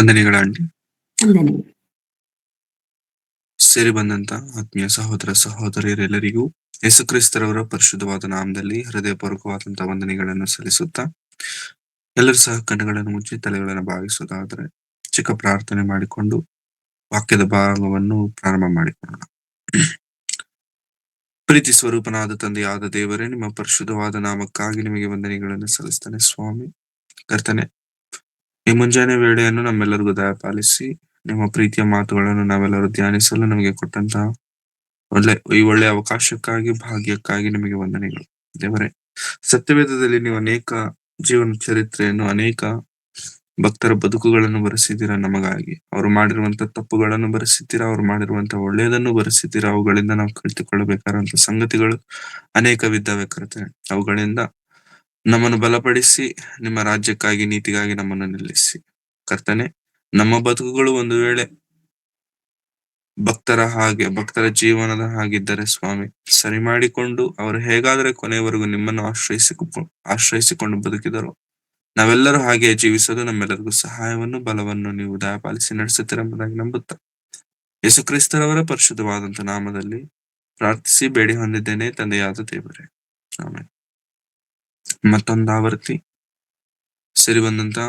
ವಂದನೆಗಳಂడి. ವಂದನೆಗಳು. ಸೇರಿ ಬಂದಂತ ಆತ್ಮೀಯ ಸಹೋದರ ಸಹೋದರಿಯರೆಲ್ಲರಿಗೂ ಯೇಸುಕ್ರಿಸ್ತರವರ ಪರಿಶುದ್ಧವಾದ ನಾಮದಲ್ಲಿ ಹೃದಯಪೂರ್ವಕವಾದಂತಹ ವಂದನೆಗಳನ್ನು ಸಲ್ಲಿಸುತ್ತಾ, ಎಲ್ಲರೂ ಸಹ ಕಣ್ಣುಗಳನ್ನು ಮುಚ್ಚಿ ತಲೆಗಳನ್ನು ಭಾವಿಸುವುದಾದರೆ ಚಿಕ್ಕ ಪ್ರಾರ್ಥನೆ ಮಾಡಿಕೊಂಡು ವಾಕ್ಯದ ಭಾಗವನ್ನು ಪ್ರಾರಂಭ ಮಾಡಿಕೊಳ್ಳೋಣ. ಪ್ರೀತಿ ಸ್ವರೂಪನಾದ ತಂದೆಯಾದ ದೇವರೇ, ನಿಮ್ಮ ಪರಿಶುದ್ಧವಾದ ನಾಮಕ್ಕಾಗಿ ನಿಮಗೆ ವಂದನೆಗಳನ್ನು ಸಲ್ಲಿಸ್ತಾನೆ. ಸ್ವಾಮಿ ಕರ್ತನೆ, ಈ ಮುಂಜಾನೆ ವೇಳೆಯನ್ನು ನಮ್ಮೆಲ್ಲರಿಗೂ ದಯಪಾಲಿಸಿ ನಿಮ್ಮ ಪ್ರೀತಿಯ ಮಾತುಗಳನ್ನು ನಾವೆಲ್ಲರೂ ಧ್ಯಾನಿಸಲು ನಮಗೆ ಕೊಟ್ಟಂತಹ ಈ ಒಳ್ಳೆಯ ಅವಕಾಶಕ್ಕಾಗಿ, ಭಾಗ್ಯಕ್ಕಾಗಿ ನಿಮಗೆ ವಂದನೆಗಳು ದೇವರೇ. ಸತ್ಯವೇದದಲ್ಲಿ ನೀವು ಅನೇಕ ಜೀವನ ಚರಿತ್ರೆಯನ್ನು, ಅನೇಕ ಭಕ್ತರ ಬದುಕುಗಳನ್ನು ಬರೆಸಿದ್ದೀರಾ ನಮಗಾಗಿ. ಅವರು ಮಾಡಿರುವಂತ ತಪ್ಪುಗಳನ್ನು ಬರೆಸಿದ್ದೀರಾ, ಅವರು ಮಾಡಿರುವಂತ ಒಳ್ಳೆಯದನ್ನು ಬರೆಸಿದ್ದೀರಾ. ಅವುಗಳಿಂದ ನಾವು ಕಲಿತುಕೊಳ್ಳಬೇಕಾದಂತ ಸಂಗತಿಗಳು ಅನೇಕವಿದ್ದಾವೆ ಕರ್ತನೆ. ಅವುಗಳಿಂದ ನಮ್ಮನ್ನು ಬಲಪಡಿಸಿ ನಿಮ್ಮ ರಾಜ್ಯಕ್ಕಾಗಿ, ನೀತಿಗಾಗಿ ನಮ್ಮನ್ನು ನಿಲ್ಲಿಸಿ ಕರ್ತನೆ. ನಮ್ಮ ಬದುಕುಗಳು ಒಂದು ವೇಳೆ ಭಕ್ತರ ಜೀವನದ ಹಾಗಿದ್ದರೆ ಸ್ವಾಮಿ, ಸರಿ ಮಾಡಿಕೊಂಡು ಅವರು ಹೇಗಾದ್ರೆ ಕೊನೆಯವರೆಗೂ ನಿಮ್ಮನ್ನು ಆಶ್ರಯಿಸಿಕೊಂಡು ಬದುಕಿದರು, ನಾವೆಲ್ಲರೂ ಹಾಗೆ ಜೀವಿಸಲು ನಮ್ಮೆಲ್ಲರಿಗೂ ಸಹಾಯವನ್ನು, ಬಲವನ್ನು ನೀವು ದಯಪಾಲಿಸಿ ನಡೆಸುತ್ತೀರೆಂಬುದಾಗಿ ನಂಬುತ್ತಾ ಯೇಸುಕ್ರಿಸ್ತರವರ ಪರಿಶುದ್ಧವಾದಂತ ನಾಮದಲ್ಲಿ ಪ್ರಾರ್ಥಿಸಿ ಬೇಡಿ ಹೊಂದಿದ್ದೇನೆ, ತಂದೆಯಾದ ದೇವರೇ, ಆಮೆನ್. ಮತ್ತೊಂದಾವರ್ತಿ ಸೇರಿ ಬಂದಂತ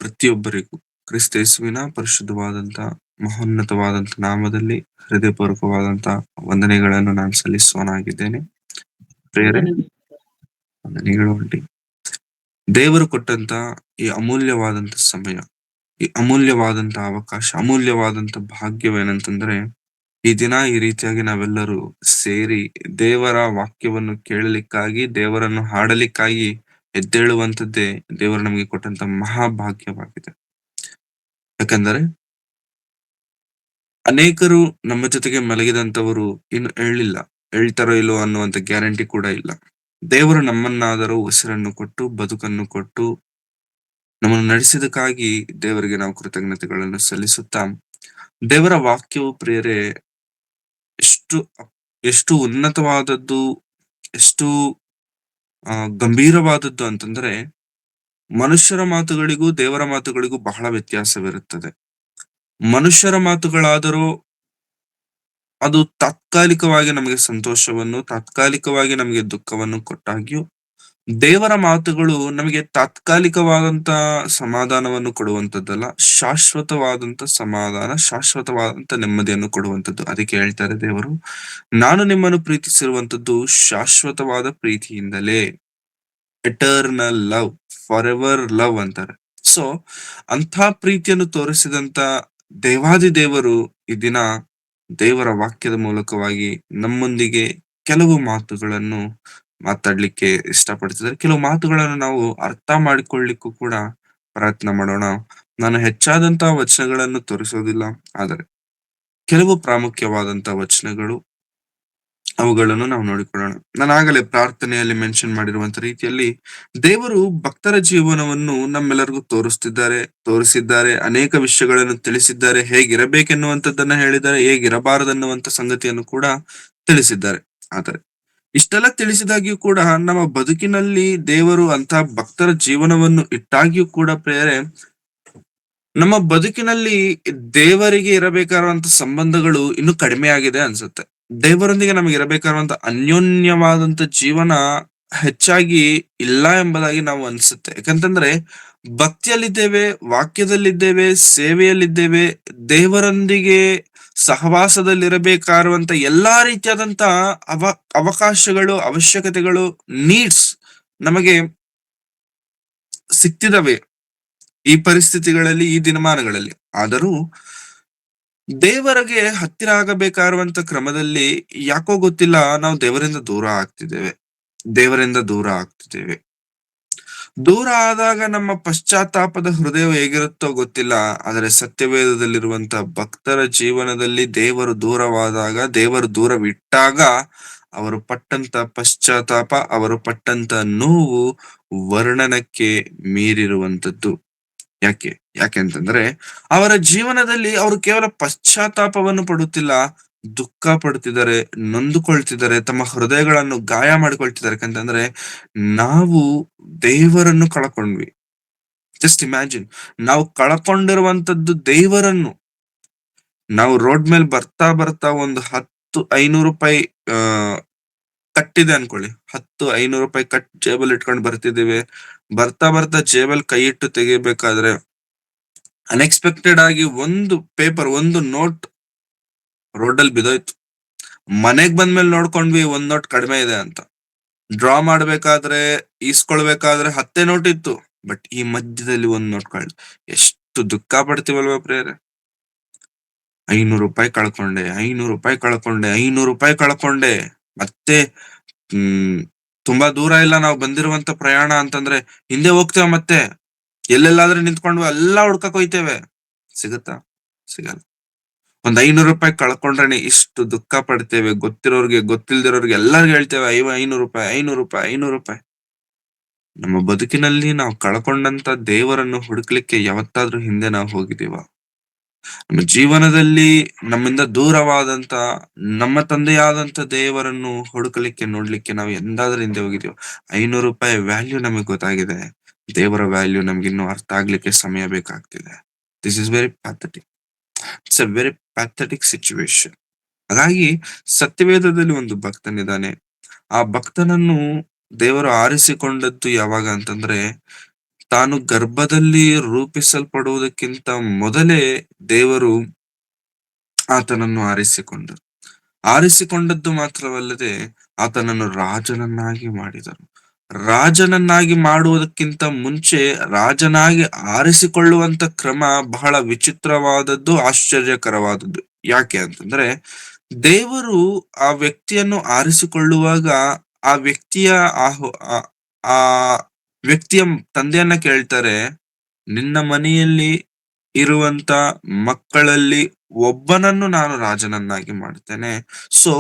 ಪ್ರತಿಯೊಬ್ಬರಿಗೂ ಕ್ರಿಸ್ತ ಯೇಸುವಿನ ಪರಿಶುದ್ಧವಾದಂತ ಮಹೋನ್ನತವಾದಂತ ನಾಮದಲ್ಲಿ ಹೃದಯಪೂರ್ವಕವಾದಂತ ವಂದನೆಗಳನ್ನು ನಾನು ಸಲ್ಲಿಸುವನಾಗಿದ್ದೇನೆ. ಪ್ರೇರೆ ವಂದನೆಗಳು ಉಂಟು. ದೇವರು ಕೊಟ್ಟಂತ ಈ ಅಮೂಲ್ಯವಾದಂತ ಸಮಯ, ಈ ಅಮೂಲ್ಯವಾದಂತ ಅವಕಾಶ, ಅಮೂಲ್ಯವಾದಂತ ಭಾಗ್ಯವೇನಂತಂದ್ರೆ, ಈ ದಿನ ಈ ರೀತಿಯಾಗಿ ನಾವೆಲ್ಲರೂ ಸೇರಿ ದೇವರ ವಾಕ್ಯವನ್ನು ಕೇಳಲಿಕ್ಕಾಗಿ, ದೇವರನ್ನು ಹಾಡಲಿಕ್ಕಾಗಿ ಎದ್ದೇಳುವಂತದ್ದೇ ದೇವರು ನಮಗೆ ಕೊಟ್ಟಂತ ಮಹಾಭಾಗ್ಯವಾಗಿದೆ. ಯಾಕಂದರೆ ಅನೇಕರು ನಮ್ಮ ಜೊತೆಗೆ ಮಲಗಿದಂತವರು ಇನ್ನು ಹೇಳ್ತಾರೋ ಇಲ್ಲೋ ಅನ್ನುವಂತ ಗ್ಯಾರಂಟಿ ಕೂಡ ಇಲ್ಲ. ದೇವರು ನಮ್ಮನ್ನಾದರೂ ಉಸಿರನ್ನು ಕೊಟ್ಟು, ಬದುಕನ್ನು ಕೊಟ್ಟು ನಮ್ಮನ್ನು ನಡೆಸಿದಕ್ಕಾಗಿ ದೇವರಿಗೆ ನಾವು ಕೃತಜ್ಞತೆಗಳನ್ನು ಸಲ್ಲಿಸುತ್ತಾ, ದೇವರ ವಾಕ್ಯವು ಪ್ರಿಯರೇ ಎಷ್ಟು ಉನ್ನತವಾದದ್ದು, ಎಷ್ಟು ಗಂಭೀರವಾದದ್ದು ಅಂತಂದ್ರೆ, ಮನುಷ್ಯರ ಮಾತುಗಳಿಗೂ ದೇವರ ಮಾತುಗಳಿಗೂ ಬಹಳ ವ್ಯತ್ಯಾಸವಿರುತ್ತದೆ. ಮನುಷ್ಯರ ಮಾತುಗಳಾದರೂ ಅದು ತಾತ್ಕಾಲಿಕವಾಗಿ ನಮಗೆ ಸಂತೋಷವನ್ನು, ತಾತ್ಕಾಲಿಕವಾಗಿ ನಮಗೆ ದುಃಖವನ್ನು ಕೊಟ್ಟಾಗ್ಯೂ, ದೇವರ ಮಾತುಗಳು ನಮಗೆ ತಾತ್ಕಾಲಿಕವಾದಂತ ಸಮಾಧಾನವನ್ನು ಕೊಡುವಂತದ್ದಲ್ಲ, ಶಾಶ್ವತವಾದಂತ ಸಮಾಧಾನ, ಶಾಶ್ವತವಾದಂತ ನೆಮ್ಮದಿಯನ್ನು ಕೊಡುವಂತದ್ದು. ಅದಕ್ಕೆ ಹೇಳ್ತಾರೆ ದೇವರು, ನಾನು ನಿಮ್ಮನ್ನು ಪ್ರೀತಿಸಿರುವಂತದ್ದು ಶಾಶ್ವತವಾದ ಪ್ರೀತಿಯಿಂದಲೇ, eternal love, forever love ಅಂತಾರೆ. ಸೊ ಅಂಥ ಪ್ರೀತಿಯನ್ನು ತೋರಿಸಿದಂತ ದೇವಾದಿ ದೇವರು ಈ ದಿನ ದೇವರ ವಾಕ್ಯದ ಮೂಲಕವಾಗಿ ನಮ್ಮೊಂದಿಗೆ ಕೆಲವು ಮಾತುಗಳನ್ನು ಮಾತಾಡ್ಲಿಕ್ಕೆ ಇಷ್ಟಪಡ್ತಿದ್ದಾರೆ. ಕೆಲವು ಮಾತುಗಳನ್ನು ನಾವು ಅರ್ಥ ಮಾಡಿಕೊಳ್ಳಿಕ್ಕೂ ಕೂಡ ಪ್ರಯತ್ನ ಮಾಡೋಣ. ನಾನು ಹೆಚ್ಚಾದಂತಹ ವಚನಗಳನ್ನು ತೋರಿಸೋದಿಲ್ಲ, ಆದರೆ ಕೆಲವು ಪ್ರಾಮುಖ್ಯವಾದಂತ ವಚನಗಳು, ಅವುಗಳನ್ನು ನಾವು ನೋಡಿಕೊಳ್ಳೋಣ. ನಾನು ಆಗಲೇ ಪ್ರಾರ್ಥನೆಯಲ್ಲಿ ಮೆನ್ಷನ್ ಮಾಡಿರುವಂತ ರೀತಿಯಲ್ಲಿ ದೇವರು ಭಕ್ತರ ಜೀವನವನ್ನು ನಮ್ಮೆಲ್ಲರಿಗೂ ತೋರಿಸಿದ್ದಾರೆ, ಅನೇಕ ವಿಷಯಗಳನ್ನು ತಿಳಿಸಿದ್ದಾರೆ, ಹೇಗಿರಬೇಕೆನ್ನುವಂಥದ್ದನ್ನ ಹೇಳಿದ್ದಾರೆ, ಹೇಗಿರಬಾರದನ್ನುವಂತ ಸಂಗತಿಯನ್ನು ಕೂಡ ತಿಳಿಸಿದ್ದಾರೆ. ಆದರೆ ಇಷ್ಟೆಲ್ಲ ತಿಳಿಸಿದಾಗ್ಯೂ ಕೂಡ ನಮ್ಮ ಬದುಕಿನಲ್ಲಿ ದೇವರು ಅಂತ ಭಕ್ತರ ಜೀವನವನ್ನು ಇಟ್ಟಾಗ್ಯೂ ಕೂಡ ಪ್ರೇರೆ, ನಮ್ಮ ಬದುಕಿನಲ್ಲಿ ದೇವರಿಗೆ ಇರಬೇಕಾದಂತ ಸಂಬಂಧಗಳು ಇನ್ನೂ ಕಡಿಮೆ ಆಗಿದೆ ಅನ್ಸುತ್ತೆ. ದೇವರೊಂದಿಗೆ ನಮಗೆ ಇರಬೇಕಾದಂತ ಅನ್ಯೋನ್ಯವಾದಂತ ಜೀವನ ಹೆಚ್ಚಾಗಿ ಇಲ್ಲ ಎಂಬುದಾಗಿ ನಾವು ಅನ್ಸುತ್ತೆ. ಯಾಕಂತಂದ್ರೆ ಭಕ್ತಿಯಲ್ಲಿದ್ದೇವೆ, ವಾಕ್ಯದಲ್ಲಿದ್ದೇವೆ, ಸೇವೆಯಲ್ಲಿದ್ದೇವೆ, ದೇವರೊಂದಿಗೆ ಸಹವಾಸದಲ್ಲಿರಬೇಕಾಗಿರುವಂತ ಎಲ್ಲಾ ರೀತಿಯಾದಂತ ಅವಕಾಶಗಳು, ಅವಶ್ಯಕತೆಗಳು, ನೀಡ್ಸ್ ನಮಗೆ ಸಿಕ್ತಿದವೆ ಈ ಪರಿಸ್ಥಿತಿಗಳಲ್ಲಿ, ಈ ದಿನಮಾನಗಳಲ್ಲಿ. ಆದರೂ ದೇವರಿಗೆ ಹತ್ತಿರ ಆಗಬೇಕಾಗಿರುವಂತ ಕ್ರಮದಲ್ಲಿ ಯಾಕೋ ಗೊತ್ತಿಲ್ಲ, ನಾವು ದೇವರಿಂದ ದೂರ ಆಗ್ತಿದ್ದೇವೆ. ದೂರ ಆದಾಗ ನಮ್ಮ ಪಶ್ಚಾತ್ತಾಪದ ಹೃದಯ ಹೇಗಿರುತ್ತೋ ಗೊತ್ತಿಲ್ಲ. ಆದರೆ ಸತ್ಯವೇದದಲ್ಲಿರುವಂತ ಭಕ್ತರ ಜೀವನದಲ್ಲಿ ದೇವರು ದೂರವಾದಾಗ, ದೇವರು ದೂರವಿಟ್ಟಾಗ ಅವರು ಪಟ್ಟಂತ ಪಶ್ಚಾತ್ತಾಪ, ಅವರು ಪಟ್ಟಂತ ನೋವು ವರ್ಣನಕ್ಕೆ ಮೀರಿರುವಂತದ್ದು. ಯಾಕೆಂತಂದ್ರೆ ಅವರ ಜೀವನದಲ್ಲಿ ಅವರು ಕೇವಲ ಪಶ್ಚಾತ್ತಾಪವನ್ನು ಪಡುತ್ತಿಲ್ಲ, ದುಃಖ ಪಡ್ತಿದ್ದಾರೆ, ನೊಂದುಕೊಳ್ತಿದ್ದಾರೆ, ತಮ್ಮ ಹೃದಯಗಳನ್ನು ಗಾಯ ಮಾಡಿಕೊಳ್ತಿದ್ದಾರೆ. ಯಾಕಂತಂದ್ರೆ ನಾವು ದೇವರನ್ನು ಕಳ್ಕೊಂಡ್ವಿ, ಜಸ್ಟ್ ಇಮ್ಯಾಜಿನ್, ನಾವು ಕಳ್ಕೊಂಡಿರುವಂತದ್ದು ದೇವರನ್ನು. ನಾವು ರೋಡ್ ಮೇಲೆ ಬರ್ತಾ ಬರ್ತಾ ಒಂದು 10 500 ರೂಪಾಯಿ ಆ ಕಟ್ಟಿದೆ ಅನ್ಕೊಳ್ಳಿ. 10 500 ರೂಪಾಯಿ ಕಟ್ ಜೇಬಲ್ ಇಟ್ಕೊಂಡು ಬರ್ತಿದೀವಿ. ಬರ್ತಾ ಬರ್ತಾ ಜೇಬಲ್ ಕೈ ಇಟ್ಟು ತೆಗಿಬೇಕಾದ್ರೆ ಅನ್ಎಕ್ಸ್ಪೆಕ್ಟೆಡ್ ಆಗಿ ಒಂದು ಪೇಪರ್, ಒಂದು ನೋಟ್ ರೋಡಲ್ಲಿ ಬಿದ್ದೋಯ್ತು. ಮನೆಗ್ ಬಂದ್ಮೇಲೆ ನೋಡ್ಕೊಂಡ್ವಿ ಒಂದ್ ನೋಟ್ ಕಡಿಮೆ ಇದೆ ಅಂತ. ಡ್ರಾ ಮಾಡ್ಬೇಕಾದ್ರೆ, ಈಸ್ಕೊಳ್ಬೇಕಾದ್ರೆ 10 ನೋಟ್ ಇತ್ತು. ಬಟ್ ಈ ಮಧ್ಯದಲ್ಲಿ ಒಂದ್ ನೋಟ್ ಕಳ್ದು ಎಷ್ಟು ದುಃಖ ಪಡ್ತೀವಲ್ವಾ ಪ್ರೇರೆ. 500 ರೂಪಾಯಿ ಕಳ್ಕೊಂಡೆ, 500 ರೂಪಾಯಿ ಕಳ್ಕೊಂಡೆ, 500 ರೂಪಾಯಿ ಕಳ್ಕೊಂಡೆ. ಮತ್ತೆ ಹ್ಮ್ ತುಂಬಾ ದೂರ ಇಲ್ಲ ನಾವು ಬಂದಿರುವಂತ ಪ್ರಯಾಣ ಅಂತಂದ್ರೆ, ಹಿಂದೆ ಹೋಗ್ತೇವೆ ಮತ್ತೆ. ಎಲ್ಲೆಲ್ಲಾದ್ರೂ ನಿಂತ್ಕೊಂಡ್ವಿ ಎಲ್ಲಾ ಹುಡ್ಕಕ್ ಹೋಯ್ತೇವೆ. ಸಿಗುತ್ತಾ? ಸಿಗಲ್ಲ. ಒಂದ್ 500 ರೂಪಾಯಿ ಕಳ್ಕೊಂಡ್ರೇನೆ ಇಷ್ಟು ದುಃಖ ಪಡ್ತೇವೆ. ಗೊತ್ತಿರೋರ್ಗೆ, ಗೊತ್ತಿಲ್ದಿರೋರ್ಗೆ ಎಲ್ಲಾರ್ಗೂ ಹೇಳ್ತೇವೆ, 500 ರೂಪಾಯಿ, 500 ರೂಪಾಯಿ, 500 ರೂಪಾಯಿ. ನಮ್ಮ ಬದುಕಿನಲ್ಲಿ ನಾವು ಕಳ್ಕೊಂಡಂತ ದೇವರನ್ನು ಹುಡುಕ್ಲಿಕ್ಕೆ ಯಾವತ್ತಾದ್ರೂ ಹಿಂದೆ ನಾವು ಹೋಗಿದೀವ? ನಮ್ಮ ಜೀವನದಲ್ಲಿ ನಮ್ಮಿಂದ ದೂರವಾದಂತ ನಮ್ಮ ತಂದೆಯಾದಂತ ದೇವರನ್ನು ಹುಡುಕಲಿಕ್ಕೆ, ನೋಡ್ಲಿಕ್ಕೆ ನಾವು ಎಂದಾದ್ರೂ ಹಿಂದೆ ಹೋಗಿದೀವ? 500 ರೂಪಾಯಿ ವ್ಯಾಲ್ಯೂ ನಮಗೆ ಗೊತ್ತಾಗಿದೆ. ದೇವರ ವ್ಯಾಲ್ಯೂ ನಮ್ಗೆ ಇನ್ನೂ ಅರ್ಥ ಆಗ್ಲಿಕ್ಕೆ ಸಮಯ ಬೇಕಾಗ್ತಿದೆ. This is very pathetic. It's a very pathetic situation. ಹಾಗಾಗಿ ಸತ್ಯವೇದದಲ್ಲಿ ಒಂದು ಭಕ್ತನಿದ್ದಾನೆ. ಆ ಭಕ್ತನನ್ನು ದೇವರು ಆರಿಸಿಕೊಂಡದ್ದು ಯಾವಾಗ ಅಂತಂದ್ರೆ, ತಾನು ಗರ್ಭದಲ್ಲಿ ರೂಪಿಸಲ್ಪಡುವುದಕ್ಕಿಂತ ಮೊದಲೇ ದೇವರು ಆತನನ್ನು ಆರಿಸಿಕೊಂಡರು. ಆರಿಸಿಕೊಂಡದ್ದು ಮಾತ್ರವಲ್ಲದೆ ಆತನನ್ನು ರಾಜನನ್ನಾಗಿ ಮಾಡಿದರು. ರಾಜನನ್ನಾಗಿ ಮಾಡುವುದಕ್ಕಿಂತ ಮುಂಚೆ ರಾಜನಾಗಿ ಆರಿಸಿಕೊಳ್ಳುವಂತ ಕ್ರಮ ಬಹಳ ವಿಚಿತ್ರವಾದದ್ದು, ಆಶ್ಚರ್ಯಕರವಾದದ್ದು. ಯಾಕೆ ಅಂತಂದ್ರೆ, ದೇವರು ಆ ವ್ಯಕ್ತಿಯನ್ನು ಆರಿಸಿಕೊಳ್ಳುವಾಗ ಆ ವ್ಯಕ್ತಿಯ ಆ ಆ ವ್ಯಕ್ತಿಯ ತಂದೆಯನ್ನ ಕೇಳ್ತಾರೆ, ನಿನ್ನ ಮನೆಯಲ್ಲಿ ಇರುವಂತ ಮಕ್ಕಳಲ್ಲಿ ಒಬ್ಬನನ್ನು ನಾನು ರಾಜನನ್ನಾಗಿ ಮಾಡ್ತೇನೆ. ಸೊ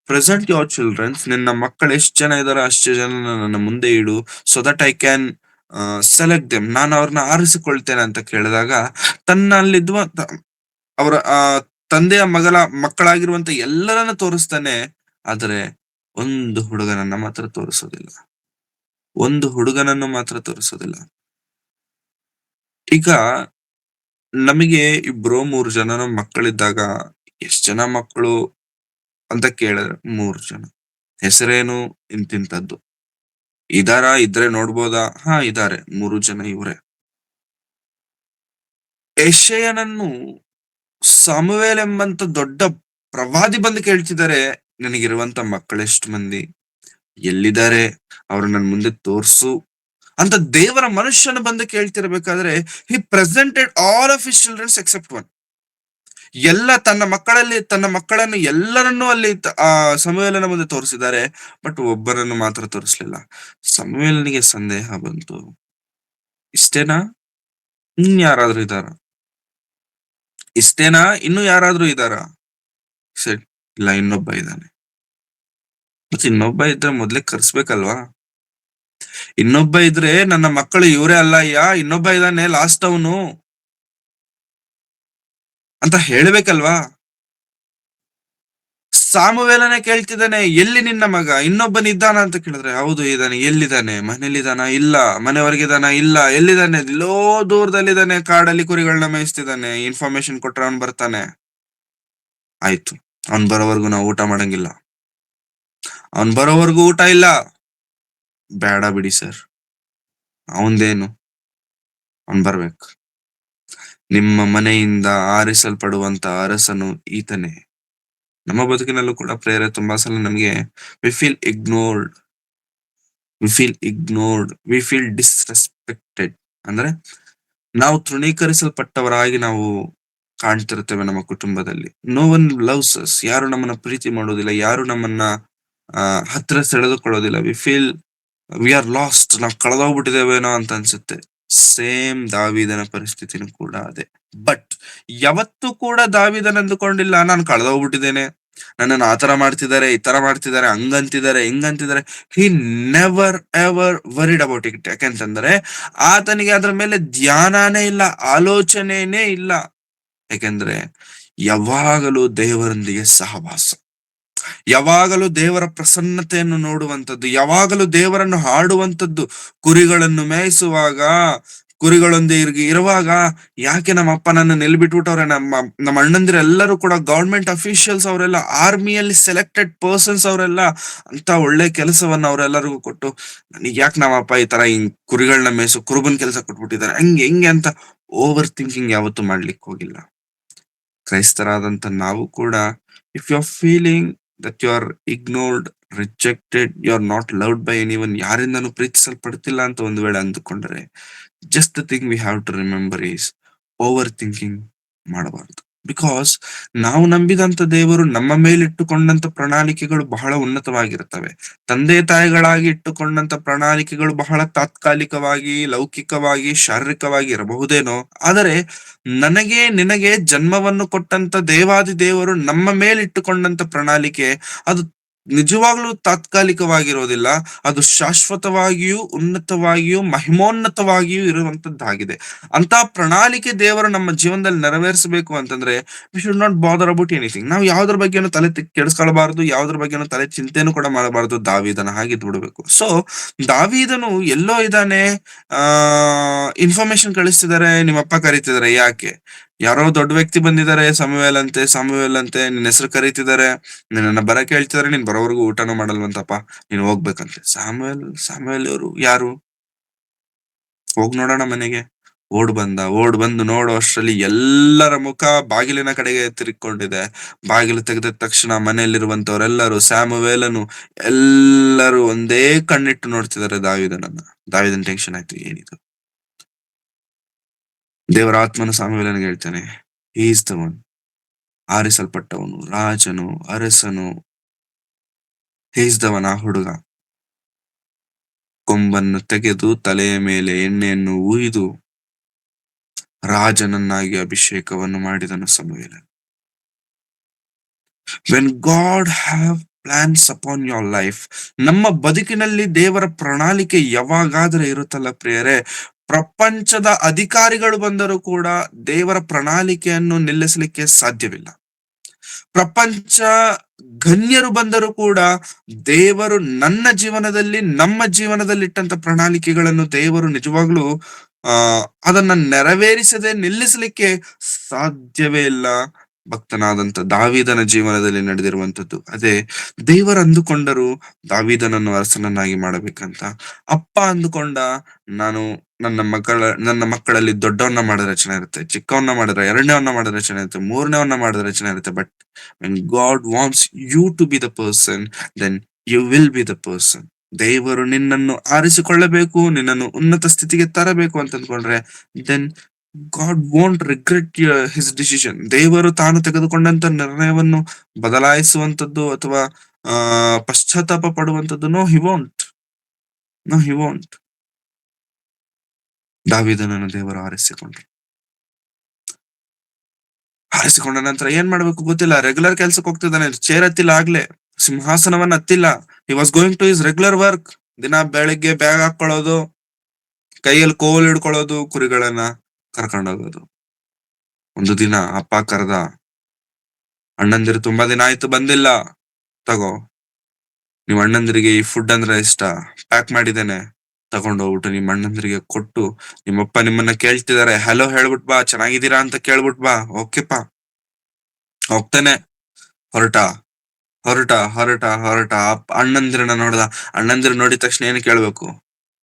ಪ್ರೆಸೆಂಟ್ ಯೋರ್ ಚಿಲ್ಡ್ರನ್ಸ್, ನಿನ್ನ ಮಕ್ಕಳು ಎಷ್ಟು ಜನ ಇದಾರೆ ಅಷ್ಟು ಜನ ನನ್ನ ಮುಂದೆ ಇಡು, so that I can select them, ನಾನು ಅವ್ರನ್ನ ಆರಿಸಿಕೊಳ್ತೇನೆ ಅಂತ ಕೇಳಿದಾಗ, ತನ್ನಲ್ಲಿದ್ದ ಅವರ ತಂದೆಯ ಮಕ್ಕಳಾಗಿರುವಂತ ಎಲ್ಲರನ್ನ ತೋರಿಸ್ತಾನೆ. ಆದ್ರೆ ಒಂದು ಹುಡುಗನನ್ನ ಮಾತ್ರ ತೋರಿಸೋದಿಲ್ಲ. ಒಂದು ಹುಡುಗನನ್ನು ಮಾತ್ರ ತೋರಿಸೋದಿಲ್ಲ. ಈಗ ನಮಗೆ ಇಬ್ರೋ 3 ಜನನ ಮಕ್ಕಳಿದ್ದಾಗ, ಎಷ್ಟ್ ಜನ ಮಕ್ಕಳು ಅಂತ ಕೇಳಿದ್ರೆ 3 ಜನ. ಹೆಸರೇನು? ಇಂತಿಂತದ್ದು. ಇದ್ರೆ ನೋಡ್ಬೋದಾ? ಹಾ ಇದಾರೆ, 3 ಜನ ಇವ್ರೆ. ಯೆಶಾಯನನ್ನು ಸಮುವೇಲ್ ಎಂಬಂತ ದೊಡ್ಡ ಪ್ರವಾದಿ ಬಂದು ಕೇಳ್ತಿದ್ದಾರೆ, ನನಗಿರುವಂತ ಮಕ್ಕಳೆಷ್ಟು ಮಂದಿ, ಎಲ್ಲಿದ್ದಾರೆ, ಅವ್ರ ನನ್ ಮುಂದೆ ತೋರ್ಸು ಅಂತ ದೇವರ ಮನುಷ್ಯನ ಬಂದು ಕೇಳ್ತಿರ್ಬೇಕಾದ್ರೆ, he presented all of his childrens except one. ತನ್ನ ಮಕ್ಕಳನ್ನು ಎಲ್ಲರನ್ನೂ ಅಲ್ಲಿ ಸಮುವೇಲನ ಮುಂದೆ ತೋರಿಸಿದ್ದಾರೆ. ಬಟ್ ಒಬ್ಬರನ್ನು ಮಾತ್ರ ತೋರಿಸ್ಲಿಲ್ಲ. ಸಮುವೇಲನಿಗೆ ಸಂದೇಹ ಬಂತು, ಇಷ್ಟೇನಾ? ಯಾರಾದ್ರೂ ಇದಾರ? ಇಷ್ಟೇನಾ? ಇನ್ನು ಯಾರಾದ್ರೂ ಇದಾರ? ಸರಿ, ಇಲ್ಲ ಇನ್ನೊಬ್ಬ ಇದ್ದಾನೆ. ಮತ್ತೆ ಇನ್ನೊಬ್ಬ ಇದ್ರೆ ಮೊದ್ಲೇ ಕರ್ಸ್ಬೇಕಲ್ವಾ? ಇನ್ನೊಬ್ಬ ಇದ್ರೆ ನನ್ನ ಮಕ್ಕಳು ಇವರೇ ಅಲ್ಲ ಅಯ್ಯ, ಇನ್ನೊಬ್ಬ ಇದ್ದಾನೆ ಲಾಸ್ಟ್ ಅವನು ಅಂತ ಹೇಳ್ಬೇಕಲ್ವಾ? ಸಾಮುವೇಲನೇ ಕೇಳ್ತಿದ್ದಾನೆ, ಎಲ್ಲಿ ನಿನ್ನ ಮಗ? ಇನ್ನೊಬ್ಬನಿದ್ದಾನ ಅಂತ ಕೇಳಿದ್ರೆ, ಹೌದು ಇದ್ದಾನೆ. ಎಲ್ಲಿದ್ದಾನೆ? ಮನೇಲಿದ್ದಾನ? ಇಲ್ಲ. ಮನೆವರೆಗಿದಾನ? ಇಲ್ಲ. ಎಲ್ಲಿದ್ದಾನೆ? ಎಲ್ಲೋ ದೂರದಲ್ಲಿದ್ದಾನೆ, ಕಾಡಲ್ಲಿ ಕುರಿಗಳನ್ನ ಮೇಯಿಸ್ತಿದ್ದಾನೆ. ಇನ್ಫಾರ್ಮೇಶನ್ ಕೊಟ್ರೆ ಅವ್ನ್ ಬರ್ತಾನೆ. ಆಯ್ತು, ಅವ್ನ್ ಬರೋವರೆಗೂ ನಾವು ಊಟ ಮಾಡಂಗಿಲ್ಲ. ಅವ್ನ್ ಬರೋವರೆಗೂ ಊಟ ಇಲ್ಲ. ಬೇಡ ಬಿಡಿ ಸರ್, ಅವಂದೇನು, ಅವ್ನ್ ಬರ್ಬೇಕು. ನಿಮ್ಮ ಮನೆಯಿಂದ ಆರಿಸಲ್ಪಡುವಂತ ಅರಸನು ಈತನೇ. ನಮ್ಮ ಬದುಕಿನಲ್ಲೂ ಕೂಡ ಪ್ರೇರೆ ತುಂಬಾ ಸಲ ನಮಗೆ we feel ignored, we feel disrespected. ಅಂದ್ರೆ ನಾವು ತೃಣೀಕರಿಸಲ್ಪಟ್ಟವರಾಗಿ ನಾವು ಕಾಣ್ತಿರ್ತೇವೆ ನಮ್ಮ ಕುಟುಂಬದಲ್ಲಿ. ನೋ ಒನ್ ಲವ್ಸ್ ಅಸ್, ಯಾರು ನಮ್ಮನ್ನ ಪ್ರೀತಿ ಮಾಡೋದಿಲ್ಲ, ಯಾರು ನಮ್ಮನ್ನ ಹತ್ರ ಸೆಳೆದುಕೊಳ್ಳೋದಿಲ್ಲ. We feel we are lost, ನಾವು ಕಳೆದೋಗ್ಬಿಟ್ಟಿದ್ದೇವೇನೋ ಅಂತ ಅನ್ಸುತ್ತೆ. ಸೇಮ್ ದಾವೀದನ ಪರಿಸ್ಥಿತಿನೂ ಕೂಡ ಅದೇ. ಬಟ್ ಯಾವತ್ತೂ ಕೂಡ ದಾವೀದನ್ ಅಂದುಕೊಂಡಿಲ್ಲ, ನಾನು ಕಳೆದೋಗ್ಬಿಟ್ಟಿದ್ದೇನೆ, ನನ್ನನ್ನು ಆತರ ಮಾಡ್ತಿದ್ದಾರೆ, ಈ ತರ ಮಾಡ್ತಿದ್ದಾರೆ, ಹಂಗಂತಿದ್ದಾರೆ, ಹಿಂಗಂತಿದ್ದಾರೆ. He never ever worried about it. ಯಾಕೆಂತಂದ್ರೆ ಆತನಿಗೆ ಅದ್ರ ಮೇಲೆ ಧ್ಯಾನನೇ ಇಲ್ಲ, ಆಲೋಚನೆನೇ ಇಲ್ಲ. ಯಾಕೆಂದ್ರೆ ಯಾವಾಗಲೂ ದೇವರೊಂದಿಗೆ ಸಹವಾಸ, ಯಾವಾಗಲೂ ದೇವರ ಪ್ರಸನ್ನತೆಯನ್ನು ನೋಡುವಂಥದ್ದು, ಯಾವಾಗಲೂ ದೇವರನ್ನು ಹಾಡುವಂಥದ್ದು. ಕುರಿಗಳನ್ನು ಮೇಯಿಸುವಾಗ ಕುರಿಗಳೊಂದಿಗೆ ಇರುವಾಗ ಯಾಕೆ ನಮ್ಮ ಅಪ್ಪ ನನ್ನ ಎಲ್ಲಿ ಬಿಟ್ಬಿಟ್ಟವ್ರೆ, ನಮ್ಮ ಅಣ್ಣಂದಿರು ಎಲ್ಲರೂ ಕೂಡ ಗವರ್ಮೆಂಟ್ ಅಫಿಷಿಯಲ್ಸ್, ಅವರೆಲ್ಲ ಆರ್ಮಿಯಲ್ಲಿ ಸೆಲೆಕ್ಟೆಡ್ ಪರ್ಸನ್ಸ್, ಅವರೆಲ್ಲ ಅಂತ ಒಳ್ಳೆ ಕೆಲಸವನ್ನ ಅವರೆಲ್ಲರಿಗೂ ಕೊಟ್ಟು ನನಗೆ ಯಾಕೆ ನಮ್ಮ ಅಪ್ಪ ಈ ತರ ಹಿಂಗ್ ಕುರಿಗಳನ್ನ ಮೇಸು ಕುರುಬನ್ ಕೆಲಸ ಕೊಟ್ಬಿಟ್ಟಿದ್ದಾರೆ, ಹಂಗೆ ಹೆಂಗೆ ಅಂತ ಓವರ್ ಥಿಂಕಿಂಗ್ ಯಾವತ್ತೂ ಮಾಡ್ಲಿಕ್ಕೆ ಹೋಗಿಲ್ಲ. ಕ್ರೈಸ್ತರಾದಂತ ನಾವು ಕೂಡ, if you are feeling that you are ignored, rejected, you are not loved by anyone, ಯಾರಿಂದನೂ ಪ್ರೀತಿಸಲ್ಪಡ್ತಿಲ್ಲ ಅಂತ ಒಂದು ವೇಳೆ ಅಂದುಕೊಂಡ್ರೆ, just the thing we have to remember is over thinking ಮಾಡಬಾರದು. ಬಿಕಾಸ್ ನಾವು ನಂಬಿದಂತ ದೇವರು ನಮ್ಮ ಮೇಲೆ ಇಟ್ಟುಕೊಂಡಂತ ಪ್ರಣಾಳಿಕೆಗಳು ಬಹಳ ಉನ್ನತವಾಗಿರುತ್ತವೆ. ತಂದೆ ತಾಯಿಗಳಾಗಿ ಇಟ್ಟುಕೊಂಡಂತ ಪ್ರಣಾಳಿಕೆಗಳು ಬಹಳ ತಾತ್ಕಾಲಿಕವಾಗಿ, ಲೌಕಿಕವಾಗಿ, ಶಾರೀರಿಕವಾಗಿ ಇರಬಹುದೇನೋ, ಆದರೆ ನನಗೆ ನಿನಗೆ ಜನ್ಮವನ್ನು ಕೊಟ್ಟಂತ ದೇವಾದಿ ದೇವರು ನಮ್ಮ ಮೇಲೆ ಇಟ್ಟುಕೊಂಡಂತ ಪ್ರಣಾಳಿಕೆ ಅದು ನಿಜವಾಗ್ಲೂ ತಾತ್ಕಾಲಿಕವಾಗಿರೋದಿಲ್ಲ, ಅದು ಶಾಶ್ವತವಾಗಿಯೂ, ಉನ್ನತವಾಗಿಯೂ, ಮಹಿಮೋನ್ನತವಾಗಿಯೂ ಇರುವಂತದ್ದಾಗಿದೆ. ಅಂತ ಪ್ರಣಾಳಿಕೆ ದೇವರು ನಮ್ಮ ಜೀವನದಲ್ಲಿ ನೆರವೇರಿಸಬೇಕು ಅಂತಂದ್ರೆ we should not bother about anything. ನಾವು ಯಾವ್ದ್ರ ಬಗ್ಗೆನೂ ತಲೆ ಕೆಡಿಸ್ಕೊಳ್ಬಾರ್ದು, ಯಾವ್ದ್ರ ಬಗ್ಗೆನೂ ತಲೆ ಚಿಂತೆನೂ ಕೂಡ ಮಾಡಬಾರ್ದು. ದಾವೀದನ ಹಾಗಿದ್ದು ಬಿಡಬೇಕು. ಸೊ ದಾವೀದನು ಎಲ್ಲೋ ಇದ್ದಾನೆ, ಆ ಇನ್ಫಾರ್ಮೇಶನ್ ಕಳಿಸ್ತಿದ್ದಾರೆ, ನಿಮ್ಮಪ್ಪ ಕರೀತಿದ್ದಾರೆ. ಯಾಕೆ? ಯಾರೋ ದೊಡ್ಡ ವ್ಯಕ್ತಿ ಬಂದಿದ್ದಾರೆ, ಸಮುವೇಲ್ ಅಂತೆ ನಿನ್ನ ಹೆಸರು ಕರೀತಿದ್ದಾರೆ, ನಿನ್ನ ಬರಕ್ ಹೇಳ್ತಿದಾರೆ, ನೀನ್ ಬರೋವರೆಗೂ ಊಟನೂ ಮಾಡಲ್ವಂತಪ್ಪ, ನೀನ್ ಹೋಗ್ಬೇಕಂತೆ. ಸಾಮುವೇಲ್ ಅವರು ಯಾರು? ಹೋಗ್ ನೋಡೋಣ ಮನೆಗೆ. ಓಡ್ ಬಂದು ನೋಡೋ ಅಷ್ಟ್ರಲ್ಲಿ ಎಲ್ಲರ ಮುಖ ಬಾಗಿಲಿನ ಕಡೆಗೆ ತಿರುಗಿಕೊಂಡಿದೆ. ಬಾಗಿಲು ತೆಗೆದ ತಕ್ಷಣ ಮನೆಯಲ್ಲಿರುವಂತವರೆಲ್ಲರೂ, ಸ್ಯಾಮುವೇಲನು, ಎಲ್ಲರೂ ಒಂದೇ ಕಣ್ಣಿಟ್ಟು ನೋಡ್ತಿದ್ದಾರೆ ದಾವಿದನನ್ನ. ದಾವಿದನ್ ಟೆನ್ಷನ್ ಆಯ್ತು, ಏನಿದು? ದೇವರ ಆತ್ಮನು ಸಾಮುವೇಲನಿಗೆ ಹೇಳ್ತಾನೆ, ಹಿ ಈಸ್ ದ ಒನ್, ಆರಿಸಲ್ಪಟ್ಟವನು, ರಾಜನು, ಅರಸನು, ಹಿ ಈಸ್ ದ ಒನ್. ಆ ಹುಡುಗ ಕೊಂಬನ್ನು ತೆಗೆದು ತಲೆಯ ಮೇಲೆ ಎಣ್ಣೆಯನ್ನು ಉಯ್ದು ರಾಜನನ್ನಾಗಿ ಅಭಿಷೇಕವನ್ನು ಮಾಡಿದನು ಸಮುವೇಲ. When God have plans upon your life, ನಮ್ಮ ಬದುಕಿನಲ್ಲಿ ದೇವರ ಪ್ರಣಾಳಿಕೆ ಯಾವಾಗಾದ್ರೆ ಇರುತ್ತಲ್ಲ ಪ್ರಿಯರೇ, ಪ್ರಪಂಚದ ಅಧಿಕಾರಿಗಳು ಬಂದರೂ ಕೂಡ ದೇವರ ಪ್ರಣಾಳಿಕೆಯನ್ನು ನಿಲ್ಲಿಸಲಿಕ್ಕೆ ಸಾಧ್ಯವಿಲ್ಲ. ಪ್ರಪಂಚ ಗಣ್ಯರು ಬಂದರೂ ಕೂಡ ದೇವರು ನನ್ನ ಜೀವನದಲ್ಲಿ, ನಮ್ಮ ಜೀವನದಲ್ಲಿ ಇಟ್ಟಂತ ಪ್ರಣಾಳಿಕೆಗಳನ್ನು ದೇವರು ನಿಜವಾಗ್ಲೂ ಅದನ್ನ ನೆರವೇರಿಸದೆ ನಿಲ್ಲಿಸಲಿಕ್ಕೆ ಸಾಧ್ಯವೇ ಇಲ್ಲ. ಭಕ್ತನಾದಂತ ದಾವೀದನ ಜೀವನದಲ್ಲಿ ನಡೆದಿರುವಂತದ್ದು ಅದೇ. ದೇವರು ಅಂದುಕೊಂಡರು ದಾವೀದನನ್ನು ಅರಸನನ್ನಾಗಿ ಮಾಡಬೇಕಂತ. ಅಪ್ಪ ಅಂದುಕೊಂಡ, ನಾನು ನನ್ನ ಮಕ್ಕಳಲ್ಲಿ ದೊಡ್ಡವನ್ನ ಮಾಡಿದ್ರೆ ಚೆನ್ನಾಗಿರುತ್ತೆ, ಚಿಕ್ಕವನ್ನ ಮಾಡಿದ್ರೆ, ಎರಡನೇವನ್ನ ಮಾಡಿದ್ರೆ ಚೆನ್ನಾಗಿರುತ್ತೆ, ಮೂರನೇವನ್ನ ಮಾಡಿದ್ರೆ ಚೆನ್ನಾಗಿರುತ್ತೆ. But when God wants you to be the person, then you will be the person. ದೇವರು ನಿನ್ನನ್ನು ಆರಿಸಿಕೊಳ್ಳಬೇಕು, ನಿನ್ನನ್ನು ಉನ್ನತ ಸ್ಥಿತಿಗೆ ತರಬೇಕು ಅಂತ ಅಂದ್ಕೊಂಡ್ರೆ, then God won't regret his decision. ದೇವರು ತಾನು ತೆಗೆದುಕೊಂಡಂತ ನಿರ್ಣಯವನ್ನು ಬದಲಾಯಿಸುವಂತದ್ದು ಅಥವಾ ಪಶ್ಚಾತ್ತಾಪ ಪಡುವಂತದ್ದು ನೋ ಹಿ ವಾಂಟ್. ದಾವೀದನನ್ನು ದೇವರು ಆರಿಸಿಕೊಂಡ ನಂತರ ಏನ್ ಮಾಡ್ಬೇಕು ಗೊತ್ತಿಲ್ಲ. ರೆಗ್ಯುಲರ್ ಕೆಲ್ಸಕ್ಕೆ ಹೋಗ್ತಿದ್ದಾನೆ, ಚೇರ್ ಹತ್ತಿಲ್ಲ, ಆಗ್ಲೇ ಸಿಂಹಾಸನವನ್ನ ಹತ್ತಿಲ್ಲ. He was going to his regular work. ದಿನ ಬೆಳಿಗ್ಗೆ ಬ್ಯಾಗ್ ಹಾಕೊಳ್ಳೋದು, ಕೈಯಲ್ಲಿ ಕೋಲ್ ಹಿಡ್ಕೊಳ್ಳೋದು, ಕುರಿಗಳನ್ನ ಕರ್ಕೊಂಡೋಗೋದು. ಒಂದು ದಿನ ಅಪ್ಪ ಕರೆದ, ಅಣ್ಣಂದಿರು ತುಂಬಾ ದಿನ ಆಯ್ತು ಬಂದಿಲ್ಲ, ತಗೋ, ನೀವ್ ಅಣ್ಣಂದಿರಿಗೆ ಈ ಫುಡ್ ಅಂದ್ರೆ ಇಷ್ಟ, ಪ್ಯಾಕ್ ಮಾಡಿದ್ದೇನೆ, ತಗೊಂಡೋಗ್ಬಿಟ್ಟು ನಿಮ್ ಅಣ್ಣಂದಿರಿಗೆ ಕೊಟ್ಟು, ನಿಮ್ಮಪ್ಪ ನಿಮ್ಮನ್ನ ಕೇಳ್ತಿದಾರೆ, ಹಲೋ ಹೇಳ್ಬಿಟ್ ಬಾ, ಚೆನ್ನಾಗಿದ್ದೀರಾ ಅಂತ ಕೇಳ್ಬಿಟ್ ಬಾ. ಓಕೆಪಾ, ಹೋಗ್ತಾನೆ. ಹೊರಟ ಅಣ್ಣಂದಿರನ್ನ ನೋಡ್ದ. ಅಣ್ಣಂದಿರ ನೋಡಿದ ತಕ್ಷಣ ಏನ್ ಕೇಳ್ಬೇಕು?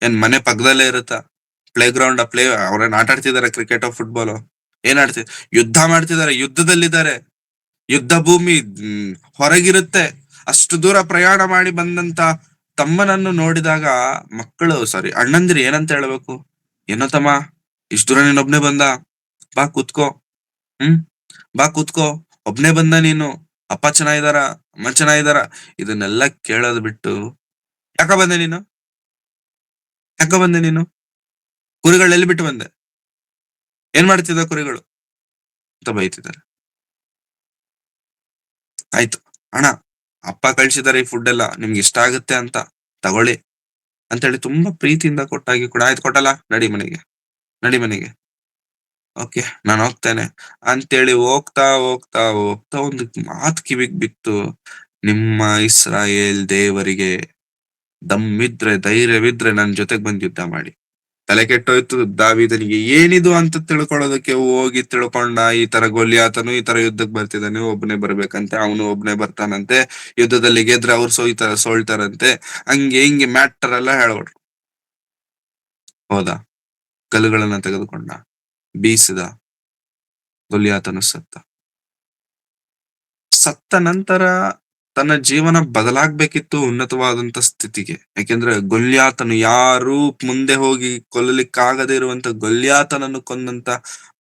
ಏನ್ ಮನೆ ಪಕ್ಕದಲ್ಲೇ ಇರುತ್ತಾ? ಪ್ಲೇ ಗ್ರೌಂಡ್ ಅವ್ರೇನ್ ಆಟ ಆಡ್ತಿದಾರೆ, ಕ್ರಿಕೆಟ್ ಫುಟ್ಬಾಲ್ ಏನ್ ಆಡ್ತಿದ್ದಾರೆ? ಯುದ್ಧ ಮಾಡ್ತಿದ್ದಾರೆ, ಯುದ್ಧದಲ್ಲಿದ್ದಾರೆ. ಯುದ್ಧ ಭೂಮಿ ಹೊರಗಿರುತ್ತೆ. ಅಷ್ಟು ದೂರ ಪ್ರಯಾಣ ಮಾಡಿ ಬಂದಂತ ತಮ್ಮನನ್ನು ನೋಡಿದಾಗ ಅಣ್ಣಂದಿರು ಏನಂತ ಹೇಳ್ಬೇಕು? ಏನೋ ತಮ್ಮ, ಇಷ್ಟು ದೂರ ನೀನ್ ಒಬ್ನೇ ಬಂದ, ಬಾ ಕೂತ್ಕೋ, ಬಾ ಕೂತ್ಕೋ, ಒಬ್ನೇ ಬಂದ ನೀನು, ಅಪ್ಪ ಚೆನ್ನಾಗಿದಾರ, ಅಮ್ಮ ಚೆನ್ನಾಗಿದಾರ, ಇದನ್ನೆಲ್ಲ ಕೇಳೋದ್ ಬಿಟ್ಟು ಯಾಕ ಬಂದೆ ನೀನು? ಕುರಿಗಳು ಎಲ್ಲಿ ಬಿಟ್ಟು ಬಂದೆ? ಏನ್ ಮಾಡ್ತಿದ್ದ ಕುರಿಗಳು ಅಂತ ಬೈತಿದ್ದಾರೆ. ಆಯ್ತು ಅಣ್ಣ, ಅಪ್ಪ ಕಳ್ಸಿದಾರೆ ಈ ಫುಡ್ ಎಲ್ಲ, ನಿಮ್ಗೆ ಇಷ್ಟ ಆಗುತ್ತೆ ಅಂತ ತಗೊಳ್ಳಿ ಅಂತ ಹೇಳಿ ತುಂಬಾ ಪ್ರೀತಿಯಿಂದ ಕೊಟ್ಟಾಗಿ ಕೂಡ, ಆಯ್ತು ಕೊಟ್ಟಲ್ಲ, ನಡಿ ಮನೆಗೆ, ಓಕೆ ನಾನು ಹೋಗ್ತೇನೆ ಅಂತೇಳಿ ಹೋಗ್ತಾ ಒಂದು ಮಾತು ಕಿವಿಗ್ ಬಿತ್ತು. ನಿಮ್ಮ ಇಸ್ರಾಯೇಲ್ ದೇವರಿಗೆ ದಮ್ಮಿದ್ರೆ, ಧೈರ್ಯವಿದ್ರೆ ನನ್ ಜೊತೆಗ್ ಬಂದ್ ಯುದ್ಧ ಮಾಡಿ. ತಲೆ ಕೆಟ್ಟೋಯ್ತು ದಾವೀದನಿಗೆ. ಏನಿದು ಅಂತ ತಿಳ್ಕೊಳ್ಳೋದಕ್ಕೆ ಹೋಗಿ ತಿಳ್ಕೊಂಡ, ಈ ತರ ಗೊಲ್ಯಾತನು ಈ ತರ ಯುದ್ಧಕ್ಕೆ ಬರ್ತಿದ್ದಾನೆ, ಒಬ್ಬನೇ ಬರ್ಬೇಕಂತೆ, ಅವನು ಒಬ್ಬನೇ ಬರ್ತಾನಂತೆ, ಯುದ್ಧದಲ್ಲಿ ಗೆದ್ರೆ ಅವ್ರು ಸೋಲ್ತಾರಂತೆ, ಹಂಗೆ ಹಿಂಗೆ ಮ್ಯಾಟರ್ ಎಲ್ಲ ಹೇಳ್ಬಿಟ್ರು. ಹೋದ, ಕಲ್ಲುಗಳನ್ನ ತೆಗೆದುಕೊಂಡ, ಬೀಸಿದ, ಗೊಲ್ಯಾತನು ಸತ್ತ ನಂತರ ತನ್ನ ಜೀವನ ಬದಲಾಗ್ಬೇಕಿತ್ತು ಉನ್ನತವಾದಂತ ಸ್ಥಿತಿಗೆ. ಯಾಕೆಂದ್ರೆ ಗೊಲ್ಯಾತನು, ಯಾರು ಮುಂದೆ ಹೋಗಿ ಕೊಲ್ಲಲಿಕ್ಕಾಗದೇ ಇರುವಂತ ಗೊಲ್ಯಾತನನ್ನು ಕೊಂದಂತ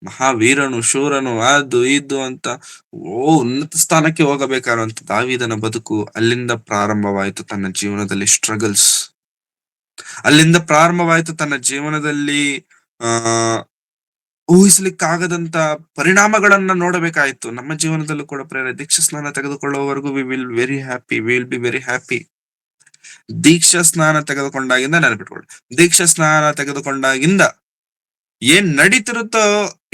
ಮಹಾವೀರನು, ಶೂರನು, ಅದು ಇದು ಅಂತ ಉನ್ನತ ಸ್ಥಾನಕ್ಕೆ ಹೋಗಬೇಕಾದಂತ ದಾವೀದನ ಬದುಕು ಅಲ್ಲಿಂದ ಪ್ರಾರಂಭವಾಯಿತು. ತನ್ನ ಜೀವನದಲ್ಲಿ ಸ್ಟ್ರಗಲ್ಸ್ ಅಲ್ಲಿಂದ ಪ್ರಾರಂಭವಾಯಿತು. ತನ್ನ ಜೀವನದಲ್ಲಿ ಆ ಊಹಿಸ್ಲಿಕ್ಕಾಗದಂತ ಪರಿಣಾಮಗಳನ್ನ ನೋಡಬೇಕಾಯ್ತು. ನಮ್ಮ ಜೀವನದಲ್ಲೂ ಕೂಡ ಪ್ರೇರೆ ದೀಕ್ಷಾ ಸ್ನಾನ ತೆಗೆದುಕೊಳ್ಳುವವರೆಗೂ we will very happy, we will be very happy. ದೀಕ್ಷಾ ಸ್ನಾನ ತೆಗೆದುಕೊಂಡಾಗಿಂದ ನೆನಪಿಟ್ಕೊಳ್ಳಿ, ದೀಕ್ಷಾ ಸ್ನಾನ ತೆಗೆದುಕೊಂಡಾಗಿಂದ ಏನ್ ನಡೀತಿರುತ್ತೋ,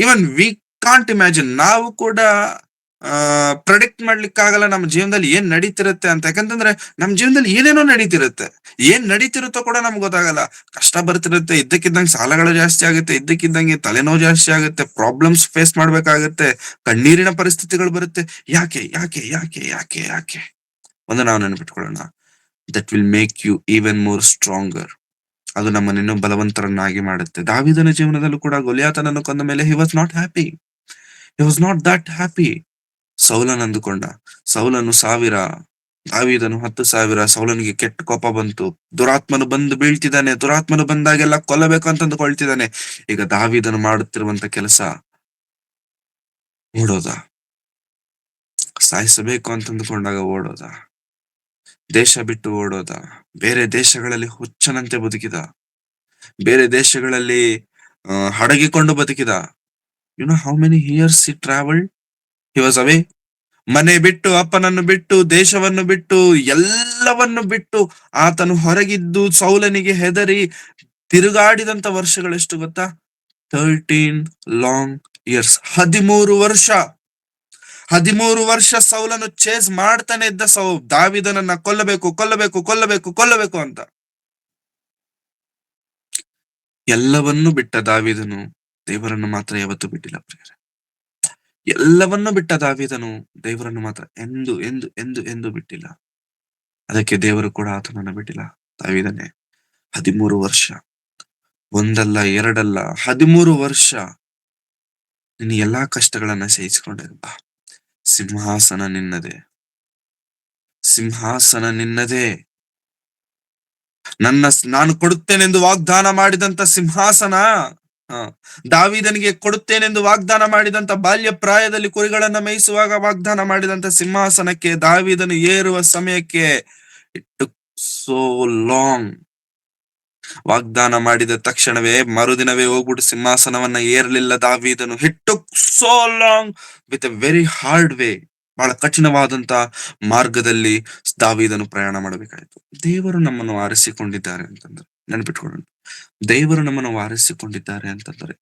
ಇವನ್ ವಿ ಕಾಂಟ್ ಇಮ್ಯಾಜಿನ್, ನಾವು ಕೂಡ ಪ್ರೊಡಿಕ್ಟ್ ಮಾಡ್ಲಿಕ್ಕಾಗಲ್ಲ ನಮ್ಮ ಜೀವನದಲ್ಲಿ ಏನ್ ನಡೀತಿರುತ್ತೆ ಅಂತ. ಯಾಕಂತಂದ್ರೆ ನಮ್ ಜೀವನದಲ್ಲಿ ಏನೇನೋ ನಡೀತಿರುತ್ತೆ, ಏನ್ ನಡೀತಿರುತ್ತೋ ಕೂಡ ನಮ್ಗೆ ಗೊತ್ತಾಗಲ್ಲ. ಕಷ್ಟ ಬರ್ತಿರುತ್ತೆ, ಇದ್ದಕ್ಕಿದ್ದಂಗೆ ಸಾಲಗಳು ಜಾಸ್ತಿ ಆಗುತ್ತೆ, ಇದ್ದಕ್ಕಿದ್ದಂಗೆ ತಲೆನೋವು ಜಾಸ್ತಿ ಆಗುತ್ತೆ, ಪ್ರಾಬ್ಲಮ್ಸ್ ಫೇಸ್ ಮಾಡ್ಬೇಕಾಗುತ್ತೆ, ಕಣ್ಣೀರಿನ ಪರಿಸ್ಥಿತಿಗಳು ಬರುತ್ತೆ. ಯಾಕೆ ಯಾಕೆ ಯಾಕೆ ಯಾಕೆ ಯಾಕೆ ಒಂದು ನಾವು ನೆನಪಿಟ್ಕೊಳ್ಳೋಣ, that will make you even more stronger. ಅದು ನಮ್ಮನ್ನಿನ್ನೂ ಬಲವಂತರನ್ನಾಗಿ ಮಾಡುತ್ತೆ. ದಾವೀದನ ಜೀವನದಲ್ಲೂ ಕೂಡ ಗೊಲ್ಯಾತನನ್ನು ಕೊಂದ ಮೇಲೆ he was not happy, he was not that happy. ಸೌಲನಂದುಕೊಂಡ, ಸೌಲನು 1000, ದಾವೀದನು 10,000. ಸೌಲನಿಗೆ ಕೆಟ್ಟ ಕೋಪ ಬಂತು, ದುರಾತ್ಮನು ಬಂದು ಬೀಳ್ತಿದ್ದಾನೆ, ದುರಾತ್ಮನು ಬಂದಾಗೆಲ್ಲ ಕೊಲ್ಲಬೇಕು ಅಂತ ಅಂದುಕೊಳ್ತಿದ್ದಾನೆ. ಈಗ ದಾವೀದನು ಮಾಡುತ್ತಿರುವಂತ ಕೆಲಸ ಓಡೋದ, ಸಾಯಿಸಬೇಕು ಅಂತ ಅಂದುಕೊಂಡಾಗ ಓಡೋದ, ದೇಶ ಬಿಟ್ಟು ಓಡೋದ, ಬೇರೆ ದೇಶಗಳಲ್ಲಿ ಹುಚ್ಚನಂತೆ ಬದುಕಿದ, ಬೇರೆ ದೇಶಗಳಲ್ಲಿ ಹಡಗಿಕೊಂಡು ಬದುಕಿದ. You know how many years he travelled, he was away. ಮನೆ ಬಿಟ್ಟು, ಅಪ್ಪನನ್ನು ಬಿಟ್ಟು, ದೇಶವನ್ನು ಬಿಟ್ಟು, ಎಲ್ಲವನ್ನು ಬಿಟ್ಟು ಆತನು ಹೊರಗಿದ್ದು ಸೌಲನಿಗೆ ಹೆದರಿ ತಿರುಗಾಡಿದಂತ ವರ್ಷಗಳೆಷ್ಟು ಗೊತ್ತಾ? 13 ಲಾಂಗ್ ಇಯರ್ಸ್. 13 ವರ್ಷ. 13 ವರ್ಷ ಸೌಲನು ಚೇಸ್ ಮಾಡ್ತಾನೆ ಇದ್ದ ದಾವೀದನನ್ನ ಕೊಲ್ಲಬೇಕು ಕೊಲ್ಲಬೇಕು ಕೊಲ್ಲಬೇಕು ಕೊಲ್ಲಬೇಕು ಅಂತ. ಎಲ್ಲವನ್ನೂ ಬಿಟ್ಟ ದಾವೀದನು ದೇವರನ್ನು ಮಾತ್ರ ಯಾವತ್ತೂ ಬಿಟ್ಟಿಲ್ಲ ಪ್ರಿಯರೇ. ಎಲ್ಲವನ್ನೂ ಬಿಟ್ಟ ದಾವೀದನು ದೇವರನ್ನು ಮಾತ್ರ ಎಂದು ಎಂದು ಎಂದು ಎಂದು ಬಿಟ್ಟಿಲ್ಲ. ಅದಕ್ಕೆ ದೇವರು ಕೂಡ ಆತನನ್ನ ಬಿಟ್ಟಿಲ್ಲ. ದಾವೀದನೇ 13 ವರ್ಷ, ಒಂದಲ್ಲ ಎರಡಲ್ಲ, 13 ವರ್ಷ ನಿನ್ನ ಎಲ್ಲಾ ಕಷ್ಟಗಳನ್ನ ಸಹಿಸಿಕೊಂಡೆ. ಬಾ, ಸಿಂಹಾಸನ ನಿನ್ನದೇ, ಸಿಂಹಾಸನ ನಿನ್ನದೇ. ನಾನು ಕೊಡುತ್ತೇನೆಂದು ವಾಗ್ದಾನ ಮಾಡಿದಂತ ಸಿಂಹಾಸನ, ದಾವೀದನಿಗೆ ಕೊಡುತ್ತೇನೆಂದು ವಾಗ್ದಾನ ಮಾಡಿದಂತ, ಬಾಲ್ಯ ಪ್ರಾಯದಲ್ಲಿ ಕುರಿಗಳನ್ನ ಮೇಯಿಸುವಾಗ ವಾಗ್ದಾನ ಮಾಡಿದಂತ ಸಿಂಹಾಸನಕ್ಕೆ ದಾವೀದನು ಏರುವ ಸಮಯಕ್ಕೆ ಇಟ್ ಟುಕ್ ಸೋ ಲಾಂಗ್. ವಾಗ್ದಾನ ಮಾಡಿದ ತಕ್ಷಣವೇ ಮರುದಿನವೇ ಹೋಗ್ಬಿಟ್ಟು ಸಿಂಹಾಸನವನ್ನ ಏರ್ಲಿಲ್ಲ ದಾವೀದನು. It took so long with A very hard way. ಬಹಳ ಕಠಿಣವಾದಂತ ಮಾರ್ಗದಲ್ಲಿ ದಾವೀದನು ಪ್ರಯಾಣ ಮಾಡಬೇಕಾಯ್ತು. ದೇವರು ನಮ್ಮನ್ನು ಆರಿಸಿಕೊಂಡಿದ್ದಾರೆ ಅಂತಂದ್ರೆ ನೆನಪಿಟ್ಕೊಳ್ಳೋಣ, ದೇವರು ನಮ್ಮನ್ನು ಆರಿಸಿಕೊಂಡಿದ್ದಾರೆ ಅಂತಂದ್ರೆ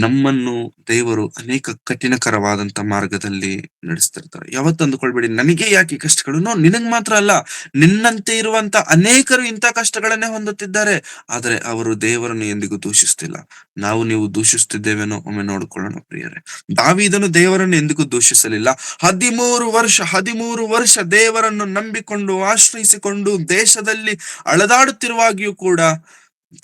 ನಮ್ಮನ್ನು ದೇವರು ಅನೇಕ ಕಠಿಣಕರವಾದಂತ ಮಾರ್ಗದಲ್ಲಿ ನಡೆಸ್ತಿರ್ತಾರೆ. ಯಾವತ್ತು ಅಂದುಕೊಳ್ಬೇಡಿ ನನಗೆ ಯಾಕೆ ಈ ಕಷ್ಟಗಳು. ನಿನಗ್ ಮಾತ್ರ ಅಲ್ಲ, ನಿನ್ನಂತೆ ಇರುವಂತ ಅನೇಕರು ಇಂಥ ಕಷ್ಟಗಳನ್ನೇ ಹೊಂದುತ್ತಿದ್ದಾರೆ. ಆದರೆ ಅವರು ದೇವರನ್ನು ಎಂದಿಗೂ ದೂಷಿಸ್ತಿಲ್ಲ. ನೀವು ದೂಷಿಸುತ್ತಿದ್ದೇವೇನೋ ಒಮ್ಮೆ ನೋಡಿಕೊಳ್ಳೋಣ ಪ್ರಿಯರೇ. ದಾವೀದನು ದೇವರನ್ನು ಎಂದಿಗೂ ದೂಷಿಸಲಿಲ್ಲ. 13 ವರ್ಷ ದೇವರನ್ನು ನಂಬಿಕೊಂಡು ಆಶ್ರಯಿಸಿಕೊಂಡು ದೇಶದಲ್ಲಿ ಅಳದಾಡುತ್ತಿರುವಾಗಿಯೂ ಕೂಡ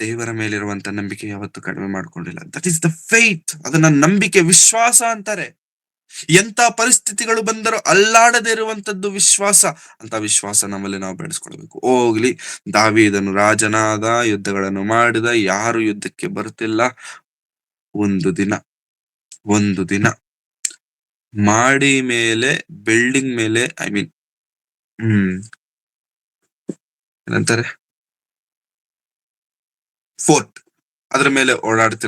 ದೇವರ ಮೇಲಿರುವಂತ ನಂಬಿಕೆ ಯಾವತ್ತು ಕಡಿಮೆ ಮಾಡ್ಕೊಂಡಿಲ್ಲ. That is the faith. ಅದನ್ನ ನಂಬಿಕೆ, ವಿಶ್ವಾಸ ಅಂತಾರೆ. ಎಂತ ಪರಿಸ್ಥಿತಿಗಳು ಬಂದರೂ ಅಲ್ಲಾಡದೇ ಇರುವಂತದ್ದು ವಿಶ್ವಾಸ. ಅಂತ ವಿಶ್ವಾಸ ನಮ್ಮಲ್ಲಿ ನಾವು ಬೆಳೆಸ್ಕೊಳ್ಬೇಕು. ಹೋಗ್ಲಿ, ದಾವೀದನು ರಾಜನಾದ, ಯುದ್ಧಗಳನ್ನು ಮಾಡಿದ, ಯಾರು ಯುದ್ಧಕ್ಕೆ ಬರ್ತಿಲ್ಲ. ಒಂದು ದಿನ ಮಾಡಿ ಮೇಲೆ, ಬಿಲ್ಡಿಂಗ್ ಮೇಲೆ, ಐ ಮೀನ್ ಏನಂತಾರೆ, ಫೋರ್ಟ್, ಅದ್ರ ಮೇಲೆ ಓಡಾಡ್ತಾ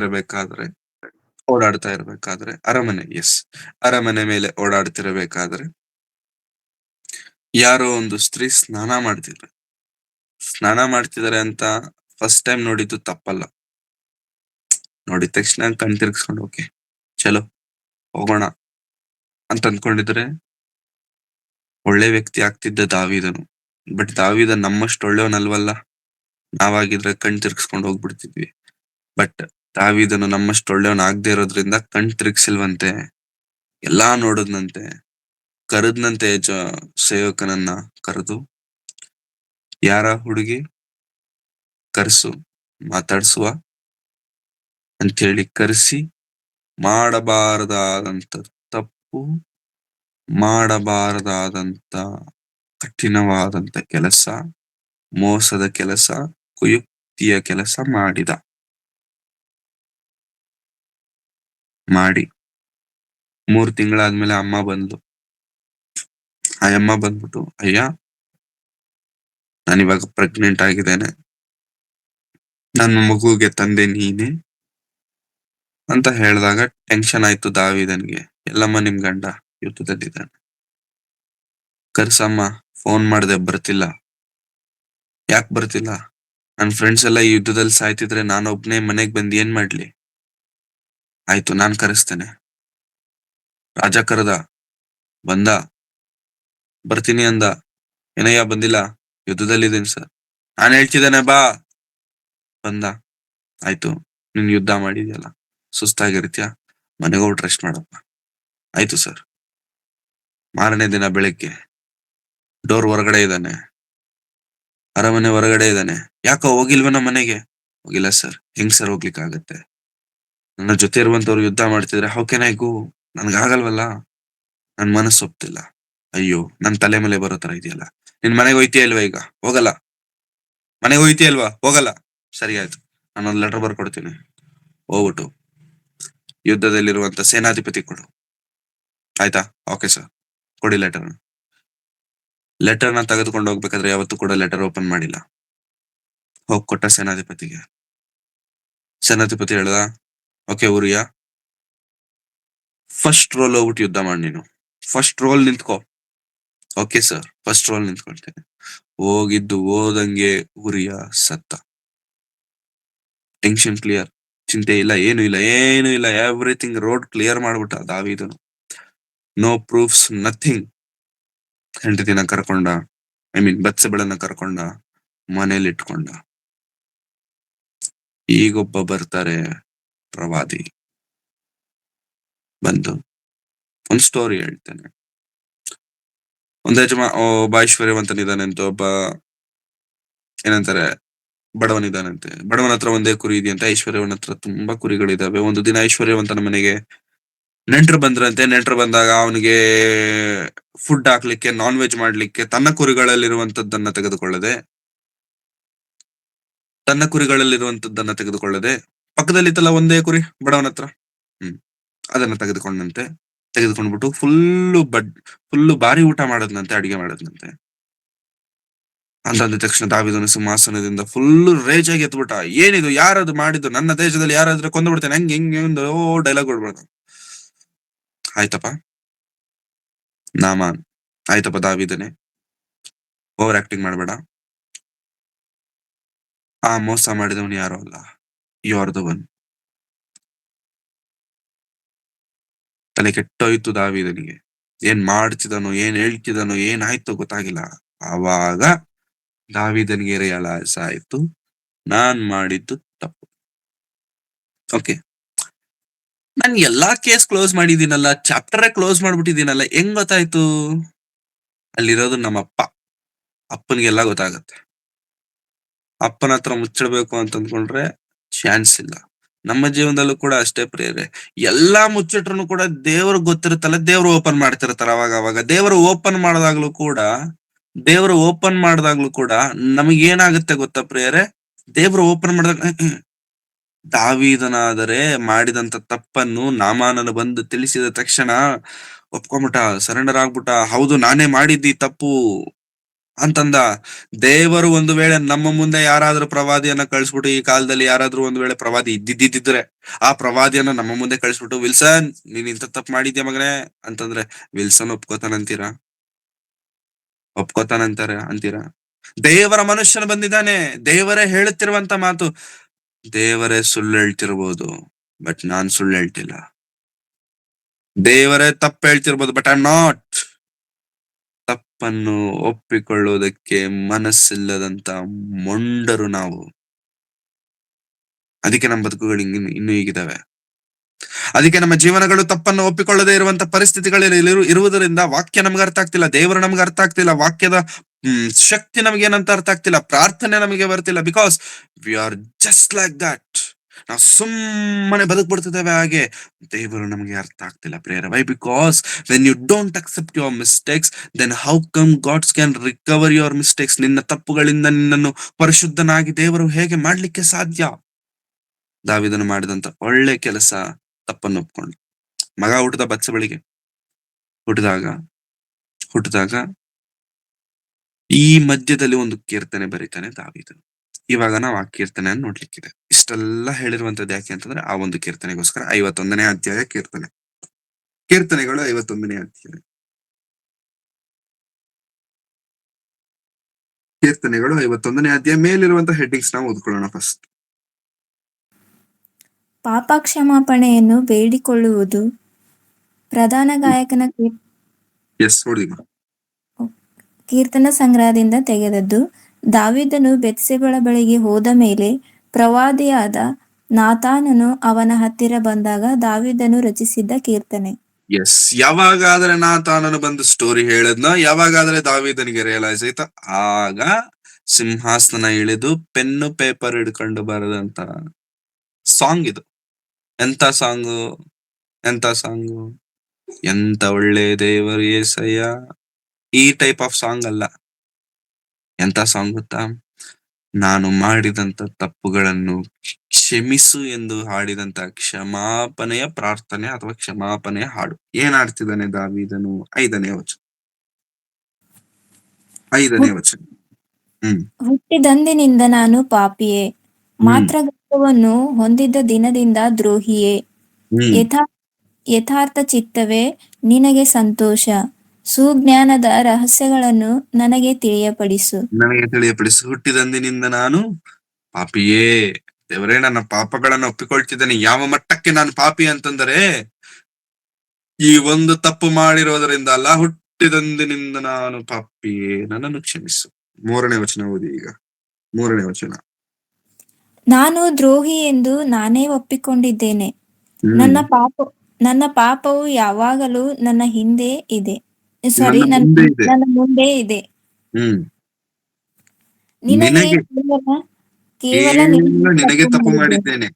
ಇರ್ಬೇಕಾದ್ರೆ ಅರಮನೆ ಮೇಲೆ ಓಡಾಡ್ತಿರಬೇಕಾದ್ರೆ ಯಾರೋ ಒಂದು ಸ್ತ್ರೀ ಸ್ನಾನ ಮಾಡ್ತಿದಾರೆ ಅಂತ ಫಸ್ಟ್ ಟೈಮ್ ನೋಡಿದ್ದು ತಪ್ಪಲ್ಲ. ನೋಡಿದ ತಕ್ಷಣ ಕಣ್ ತಿರ್ಗಿಸ್ಕೊಂಡು ಓಕೆ ಚಲೋ ಹೋಗೋಣ ಅಂತ ಅಂದ್ಕೊಂಡಿದ್ರೆ ಒಳ್ಳೆ ವ್ಯಕ್ತಿ ಆಗ್ತಿದ್ದ ದಾವೀದನು. ಬಟ್ ದಾವೀದ ನಮ್ಮಷ್ಟು ಒಳ್ಳೆಯವನಲ್ವಲ್ಲ. ನಾವಾಗಿದ್ರೆ ಕಣ್ ತಿರ್ಗಿಸ್ಕೊಂಡು ಹೋಗ್ಬಿಡ್ತಿದ್ವಿ. ಬಟ್ ದಾವೀದನು ನಮ್ಮಷ್ಟು ಒಳ್ಳೆಯವನಾಗದೇ ಇರೋದ್ರಿಂದ ಕಣ್ ತಿರುಗಿಸಿಲ್ವಂತೆ, ಎಲ್ಲಾ ನೋಡದ್ನಂತೆ, ಕರೆದ್ನಂತೆ ಸೇವಕನನ್ನ ಕರೆದು, ಯಾರ ಹುಡುಗಿ ಕರ್ಸು, ಮಾತಾಡ್ಸುವ ಅಂತೇಳಿ ಕರೆಸಿ, ಮಾಡಬಾರದಾದಂತ ತಪ್ಪು, ಮಾಡಬಾರದಾದಂತ ಕಠಿಣವಾದಂತ ಕೆಲಸ, ಮೋಸದ ಕೆಲಸ, ಕುಯುಕ್ತಿಯ ಕೆಲಸ ಮಾಡಿ 3 ತಿಂಗಳಾದ್ಮೇಲೆ ಅಮ್ಮ ಬಂದ್ಲು. ಆ ಅಮ್ಮ ಬಂದ್ಬಿಟ್ಟು, ಅಯ್ಯ ನಾನಿವಾಗ ಪ್ರೆಗ್ನೆಂಟ್ ಆಗಿದ್ದೇನೆ, ನನ್ನ ಮಗುಗೆ ತಂದೆ ನೀನೆ ಅಂತ ಹೇಳಿದಾಗ ಟೆನ್ಷನ್ ಆಯ್ತು ದಾವೀದನ್ಗೆ. ಎಲ್ಲಮ್ಮ ನಿಮ್ ಗಂಡ ಯುದ್ಧದಲ್ಲಿದ್ದಾನೆ, ಕರ್ಸಮ್ಮ, ಫೋನ್ ಮಾಡ್ದೆ ಬರ್ತಿಲ್ಲ. ಯಾಕೆ ಬರ್ತಿಲ್ಲ? ನನ್ ಫ್ರೆಂಡ್ಸ್ ಎಲ್ಲ ಈ ಯುದ್ಧದಲ್ಲಿ ಸಾಯ್ತಿದ್ರೆ ನಾನೊಬ್ನೇ ಮನೆಗ್ ಬಂದ್ ಏನ್ ಮಾಡ್ಲಿ? ಆಯ್ತು, ನಾನ್ ಕರೆಸ್ತೇನೆ. ರಾಜ ಕರೆದ, ಬಂದ, ಬರ್ತೀನಿ ಅಂದ. ಏನಯ್ಯ ಬಂದಿಲ್ಲ? ಯುದ್ಧದಲ್ಲಿದ್ದೀನಿ ಸರ್. ನಾನ್ ಹೇಳ್ತಿದ್ದೇನೆ ಬಾ. ಬಂದ, ಆಯ್ತು, ನೀನ್ ಯುದ್ಧ ಮಾಡಿದ್ಯಲ್ಲ, ಸುಸ್ತಾಗಿರ್ತ್ಯಾ, ಮನೆಗೆ ಹೋಗಿ ರೆಸ್ಟ್ ಮಾಡಪ್ಪ. ಆಯ್ತು ಸರ್. ಮಾರನೇ ದಿನ ಬೆಳಗ್ಗೆ ಡೋರ್ ಹೊರಗಡೆ ಇದ್ದಾನೆ, ಅರಮನೆ ಹೊರಗಡೆ ಇದ್ದಾನೆ. ಯಾಕೋ ಹೋಗಿಲ್ವನ ಮನೆಗೆ? ಹೋಗಿಲ್ಲ ಸರ್. ಹೆಂಗ್ ಸರ್ ಹೋಗ್ಲಿಕ್ಕಾಗತ್ತೆ? ನನ್ನ ಜೊತೆ ಇರುವಂತವ್ರು ಯುದ್ಧ ಮಾಡ್ತಿದ್ರೆ ಹೌ ಕೆನ್ ಐ ಗೋ? ನನ್ಗಾಗಲ್ವಲ್ಲ, ನನ್ ಮನಸ್ಸು ಒಪ್ತಿಲ್ಲ. ಅಯ್ಯೋ, ನನ್ ತಲೆ ಮೇಲೆ ಬರೋ ತರ ಇದೆಯಲ್ಲ. ನಿನ್ ಮನೆಗೆ ಹೋಯ್ತೀಯ ಇಲ್ವಾ ಈಗ? ಹೋಗಲ್ಲ. ಮನೆಗೆ ಹೋಯ್ತೀಯ ಇಲ್ವಾ? ಹೋಗಲ್ಲ. ಸರಿ ಆಯ್ತು, ನಾನೊಂದು ಲೆಟರ್ ಬರ್ಕೊಡ್ತೀನಿ, ಹೋಗ್ಬಿಟ್ಟು ಯುದ್ಧದಲ್ಲಿರುವಂತ ಸೇನಾಧಿಪತಿ ಕೊಡು. ಆಯ್ತಾ? ಓಕೆ ಸರ್, ಕೊಡಿ ಲೆಟರ್ನ ತೆಗೆದುಕೊಂಡು ಹೋಗ್ಬೇಕಾದ್ರೆ ಯಾವತ್ತೂ ಕೂಡ ಲೆಟರ್ ಓಪನ್ ಮಾಡಿಲ್ಲ. ಹೋಗ್ ಕೊಟ್ಟ ಸೇನಾಧಿಪತಿಗೆ. ಸೇನಾಧಿಪತಿ ಹೇಳ್ದ, ಓಕೆ ಊರಿಯಾ, ಫಸ್ಟ್ ರೋಲ್ ಹೋಗ್ಬಿಟ್ಟು ಯುದ್ಧ ಮಾಡಿ ನೀನು. ಫಸ್ಟ್ ರೋಲ್ ನಿಂತ್ಕೋ. ಓಕೆ ಸರ್, ಫಸ್ಟ್ ರೋಲ್ ನಿಂತ್ಕೊಳ್ತೇನೆ. ಹೋಗಿದ್ದು ಹೋದಂಗೆ ಉರಿಯ ಸತ್ತ. ಟೆನ್ಷನ್ ಕ್ಲಿಯರ್, ಚಿಂತೆ ಇಲ್ಲ, ಏನು ಇಲ್ಲ, ಎವ್ರಿಥಿಂಗ್ ರೋಡ್ ಕ್ಲಿಯರ್ ಮಾಡ್ಬಿಟ್ಟ ದಾವೀದನು. No proofs, nothing. ಹೆಂಡತಿನ ಕರ್ಕೊಂಡ, ಬತ್ಸೆಬಳನ್ನ ಕರ್ಕೊಂಡ, ಮನೇಲಿ ಇಟ್ಕೊಂಡ. ಈಗೊಬ್ಬ ಬರ್ತಾರೆ ಪ್ರವಾದಿ, ಬಂದು ಒಂದ್ ಸ್ಟೋರಿ ಹೇಳ್ತಾನೆ. ಒಬ್ಬ ಐಶ್ವರ್ಯವಂತನಿದ್ದಾನಂತೆ, ಒಬ್ಬ ಏನಂತಾರೆ ಬಡವನಿದ್ದಾನಂತೆ. ಬಡವನ ಹತ್ರ ಒಂದೇ ಕುರಿ ಇದೆಯಂತೆ, ಐಶ್ವರ್ಯವನ ಹತ್ರ ತುಂಬಾ ಕುರಿಗಳಿದಾವೆ. ಒಂದು ದಿನ ಐಶ್ವರ್ಯವಂತನ ಮನೆಗೆ ನೆಂಟರು ಬಂದ್ರಂತೆ. ನೆಂಟರು ಬಂದಾಗ ಅವನಿಗೆ ಫುಡ್ ಹಾಕ್ಲಿಕ್ಕೆ, ನಾನ್ ವೆಜ್ ಮಾಡ್ಲಿಕ್ಕೆ ತನ್ನ ಕುರಿಗಳಲ್ಲಿರುವಂತದ್ದನ್ನ ತೆಗೆದುಕೊಳ್ಳದೆ ಪಕ್ಕದಲ್ಲಿತ್ತಲ್ಲ ಒಂದೇ ಕುರಿ ಬಡವನ ಹತ್ರ, ಅದನ್ನ ತೆಗೆದುಕೊಂಡ್ಬಿಟ್ಟು ಫುಲ್ಲು ಭಾರಿ ಊಟ ಮಾಡದ್ನಂತೆ, ಅಡಿಗೆ ಮಾಡದ್ನಂತೆ. ಅಂತಂದ ತಕ್ಷಣ ದಾವೀದನು ಸಿಂಹಾಸನದಿಂದ ಫುಲ್ ರೇಜ್ ಆಗಿ ಎತ್ಬಿಟ್ಟ. ಏನಿದು, ಯಾರದು ಮಾಡಿದ್ದು? ನನ್ನ ದೇಶದಲ್ಲಿ ಯಾರಾದ್ರೆ ಕೊಂದು ಬಿಡ್ತೇನೆ, ಹೆಂಗೆ ಡೈಲಾಗ್ ಹೊಡ್ಬಿಡ್ದ. ಆಯ್ತಪ್ಪ ನಾಮಾನ್, ಆಯ್ತಪ್ಪ ದಾವೀದನೇ, ಓವರ್ ಆಕ್ಟಿಂಗ್ ಮಾಡಬೇಡ. ಆ ಮೋಸ ಮಾಡಿದವನು ಯಾರು ಅಲ್ಲ, ಯು ಆರ್ ದ ಒನ್. ತಲೆ ಕೆಟ್ಟೋಯ್ತು ದಾವೀದನಿಗೆ. ಏನ್ ಮಾಡ್ತಿದನೋ, ಏನ್ ಹೇಳ್ತಿದನೋ, ಏನಾಯ್ತೋ ಗೊತ್ತಾಗಿಲ್ಲ. ಆವಾಗ ದಾವೀದನಿಗೆ ರಿಯಲೈಸ್ ಆಯ್ತು, ನಾನ್ ಮಾಡಿದ್ದು ತಪ್ಪು. ಓಕೆ, ನಾನು ಎಲ್ಲಾ ಕೇಸ್ ಕ್ಲೋಸ್ ಮಾಡಿದೀನಲ್ಲ, ಚಾಪ್ಟರ್ ಕ್ಲೋಸ್ ಮಾಡ್ಬಿಟ್ಟಿದ್ದೀನಲ್ಲ, ಹೆಂಗ್ ಗೊತ್ತಾಯ್ತು? ಅಲ್ಲಿರೋದು ನಮ್ಮಪ್ಪ. ಅಪ್ಪನಿಗೆಲ್ಲ ಗೊತ್ತಾಗತ್ತೆ. ಅಪ್ಪನ ಹತ್ರ ಮುಚ್ಚಿಡ್ಬೇಕು ಅಂತ ಅಂದ್ಕೊಂಡ್ರೆ ಚಾನ್ಸ್ ಇಲ್ಲ. ನಮ್ಮ ಜೀವನದಲ್ಲೂ ಕೂಡ ಅಷ್ಟೇ ಪ್ರೇರೆ. ಎಲ್ಲಾ ಮುಚ್ಚಿಟ್ರು ಕೂಡ ದೇವ್ರಿಗೆ ಗೊತ್ತಿರುತ್ತಲ್ಲ, ದೇವ್ರು ಓಪನ್ ಮಾಡ್ತಿರ್ತಾರ ಅವಾಗ. ದೇವ್ರು ಓಪನ್ ಮಾಡಿದಾಗ್ಲೂ ಕೂಡ ನಮಗೇನಾಗುತ್ತೆ ಗೊತ್ತಾ ಪ್ರೇರೆ? ದೇವ್ರು ಓಪನ್ ಮಾಡಿದಾಗ ದಾವೀದನಾದರೆ ಮಾಡಿದಂತ ತಪ್ಪನ್ನು ನಾಮಾನನು ಬಂದು ತಿಳಿಸಿದ ತಕ್ಷಣ ಒಪ್ಕೊಂಬಿಟ್ಟ, ಸರೆಂಡರ್ ಆಗ್ಬಿಟ್ಟ. ಹೌದು, ನಾನೇ ಮಾಡಿದ್ದಿ ತಪ್ಪು ಅಂತಂದ. ದೇವರು ಒಂದು ವೇಳೆ ನಮ್ಮ ಮುಂದೆ ಯಾರಾದ್ರೂ ಪ್ರವಾದಿಯನ್ನ ಕಳಿಸ್ಬಿಟ್ಟು, ಈ ಕಾಲದಲ್ಲಿ ಯಾರಾದ್ರೂ ಒಂದು ವೇಳೆ ಪ್ರವಾದಿ ಇದ್ದಿದ್ದಿದ್ರೆ ಆ ಪ್ರವಾದಿಯನ್ನ ನಮ್ಮ ಮುಂದೆ ಕಳಿಸ್ಬಿಟ್ಟು, ವಿಲ್ಸನ್ ನೀನ್ ಇಂಥ ತಪ್ಪು ಮಾಡಿದ್ಯಾ ಮಗನೇ ಅಂತಂದ್ರೆ ವಿಲ್ಸನ್ ಅಂತೀರಾ? ದೇವರ ಮನುಷ್ಯನು ಬಂದಿದ್ದಾನೆ, ದೇವರೇ ಹೇಳುತ್ತಿರುವಂತ ಮಾತು. ದೇವರೇ ಸುಳ್ಳು ಹೇಳ್ತಿರ್ಬೋದು, ಬಟ್ ನಾನ್ ಸುಳ್ಳು ಹೇಳ್ತಿಲ್ಲ. ದೇವರೇ ತಪ್ಪು ಹೇಳ್ತಿರ್ಬೋದು, ಬಟ್ ಐ ಆಮ್ ನಾಟ್. ತಪ್ಪನ್ನು ಒಪ್ಪಿಕೊಳ್ಳುವುದಕ್ಕೆ ಮನಸ್ಸಿಲ್ಲದಂತ ಮೊಂಡರು ನಾವು. ಅದಕ್ಕೆ ನಮ್ಮ ಬದುಕುಗಳು ಇನ್ನೂ ಹೀಗಿದಾವೆ. ಅದಕ್ಕೆ ನಮ್ಮ ಜೀವನಗಳು ತಪ್ಪನ್ನು ಒಪ್ಪಿಕೊಳ್ಳದೆ ಇರುವಂತ ಪರಿಸ್ಥಿತಿಗಳಲ್ಲಿ ಇರುವುದರಿಂದ ವಾಕ್ಯ ನಮ್ಗೆ ಅರ್ಥ ಆಗ್ತಿಲ್ಲ, ದೇವರು ನಮ್ಗೆ ಅರ್ಥ ಆಗ್ತಿಲ್ಲ, ವಾಕ್ಯದ ಶಕ್ತಿ ನಮ್ಗೆ ಏನಂತ ಅರ್ಥ ಆಗ್ತಿಲ್ಲ, ಪ್ರಾರ್ಥನೆ ನಮಗೆ ಬರ್ತಿಲ್ಲ. Because we are just like that. ನಾವು ಸುಮ್ಮನೆ ಬದುಕ್ಬಿಡ್ತಿದ್ದೇವೆ ಹಾಗೆ. ದೇವರು ನಮಗೆ ಅರ್ಥ ಆಗ್ತಿಲ್ಲ prayer. Why? Because when you don't accept your mistakes, then how come gods can recover your mistakes? ನಿನ್ನ ತಪ್ಪುಗಳಿಂದ ನಿನ್ನನ್ನು ಪರಿಶುದ್ಧನಾಗಿ ದೇವರು ಹೇಗೆ ಮಾಡ್ಲಿಕ್ಕೆ ಸಾಧ್ಯ? ದಾವಿದನು ಮಾಡಿದಂತ ಒಳ್ಳೆ ಕೆಲಸ, ತಪ್ಪನ್ನು ಒಪ್ಕೊಂಡು ಮಗ ಹುಟ್ಟಿದ ಬಚ್ಚಬಳಿಗೆ ಹುಟ್ಟಿದಾಗ ಈ ಮಧ್ಯದಲ್ಲಿ ಒಂದು ಕೀರ್ತನೆ ಬರೀತಾನೆ ದಾವಿದನು. ಇವಾಗ ನಾವು ಆ ಕೀರ್ತನೆಯನ್ನು ನೋಡ್ಲಿಕ್ಕಿದೆ. ಇಷ್ಟೆಲ್ಲ ಹೇಳಿರುವಂತದ್ದು ಯಾಕೆ ಅಂತಂದ್ರೆ ಆ ಒಂದು ಕೀರ್ತನೆಗೋಸ್ಕರ. 51ನೇ ಅಧ್ಯಾಯ ಕೀರ್ತನೆಗಳು 51ನೇ ಅಧ್ಯಾಯ. ಕೀರ್ತನೆಗಳು 51ನೇ ಅಧ್ಯಾಯ. ಮೇಲಿರುವಂತಹ ಹೆಡ್ಡಿಂಗ್ಸ್ ನಾವು ಓದ್ಕೊಳ್ಳೋಣ ಫಸ್ಟ್. ಪಾಪ ಕ್ಷಮಾಪಣೆಯನ್ನು ಬೇಡಿಕೊಳ್ಳುವುದು. ಪ್ರಧಾನ ಗಾಯಕನ ಕೀರ್ತನ ಸಂಗ್ರಹದಿಂದ ತೆಗೆದದ್ದು. ದಾವೀದನು ಬೆತ್ಸೆಬಳ ಬಳಿಗೆ ಹೋದ ಮೇಲೆ ಪ್ರವಾದಿಯಾದ ನಾತಾನನು ಅವನ ಹತ್ತಿರ ಬಂದಾಗ ದಾವೀದನು ರಚಿಸಿದ್ದ ಕೀರ್ತನೆ. ಎಸ್, ಯಾವಾಗಾದ್ರೆ ನಾತಾನನು ಬಂದು ಸ್ಟೋರಿ ಹೇಳದ್ನ, ಯಾವಾಗಾದ್ರೆ ದಾವೀದನಿಗೆ ರಿಯಲೈಸ್ ಆಯ್ತಾ, ಆಗ ಸಿಂಹಾಸನ ಇಳಿದು ಪೆನ್ನು ಪೇಪರ್ ಹಿಡ್ಕೊಂಡು ಬರದಂತ ಸಾಂಗ್ ಇದು. ಎಂತ ಸಾಂಗು, ಎಂತ ಒಳ್ಳೆ ದೇವರು ಏಸಯ್ಯ, ಈ ಟೈಪ್ ಆಫ್ ಸಾಂಗ್ ಅಲ್ಲ. ಎಂತ ಸಾಂಗ್ ಗೊತ್ತಾ? ನಾನು ಮಾಡಿದಂತ ತಪ್ಪುಗಳನ್ನು ಕ್ಷಮಿಸು ಎಂದು ಹಾಡಿದಂತ ಕ್ಷಮಾಪನೆಯ ಪ್ರಾರ್ಥನೆ ಅಥವಾ ಕ್ಷಮಾಪನೆಯ ಹಾಡು. ಏನ್ ಆಡ್ತಿದ್ದಾನೆ ದಾವೀದನು? 5ನೇ ವಚನ. ಹುಟ್ಟಿದಂದಿನಿಂದ ನಾನು ಪಾಪಿಯೇ, ಮಾತ್ರ ಗರ್ಭವನ್ನು ಹೊಂದಿದ್ದ ದಿನದಿಂದ ದ್ರೋಹಿಯೇ. ಯಥಾರ್ಥ ಚಿತ್ತವೇ ನಿನಗೆ ಸಂತೋಷ, ಸುಜ್ಞಾನದ ರಹಸ್ಯಗಳನ್ನು ನನಗೆ ತಿಳಿಯಪಡಿಸು. ಹುಟ್ಟಿದಂದಿನಿಂದ ನಾನು ಪಾಪಿಯೇ. ದೇವರೇ, ನನ್ನ ಪಾಪಗಳನ್ನು ಒಪ್ಪಿಕೊಳ್ತಿದ್ದೇನೆ. ಯಾವ ಮಟ್ಟಕ್ಕೆ ನಾನು ಪಾಪಿ ಅಂತಂದರೆ, ಈ ಒಂದು ತಪ್ಪು ಮಾಡಿರೋದರಿಂದ ಅಲ್ಲ, ಹುಟ್ಟಿದಂದಿನಿಂದ ನಾನು ಪಾಪಿಯೇ, ನನ್ನನ್ನು ಕ್ಷಮಿಸು. 3ನೇ ವಚನ ಓದಿ ಈಗ. 3ನೇ ವಚನ. ನಾನು ದ್ರೋಹಿ ಎಂದು ನಾನೇ ಒಪ್ಪಿಕೊಂಡಿದ್ದೇನೆ. ನನ್ನ ಪಾಪವು ಯಾವಾಗಲೂ ನನ್ನ ಹಿಂದೆ ಇದೆ. ನನ್ನ ಮುಂದೆ ಇದೆ. ಕೇವಲ ನಿನಗೆ ತಪ್ಪು ಮಾಡಿದ್ದೇನೆ.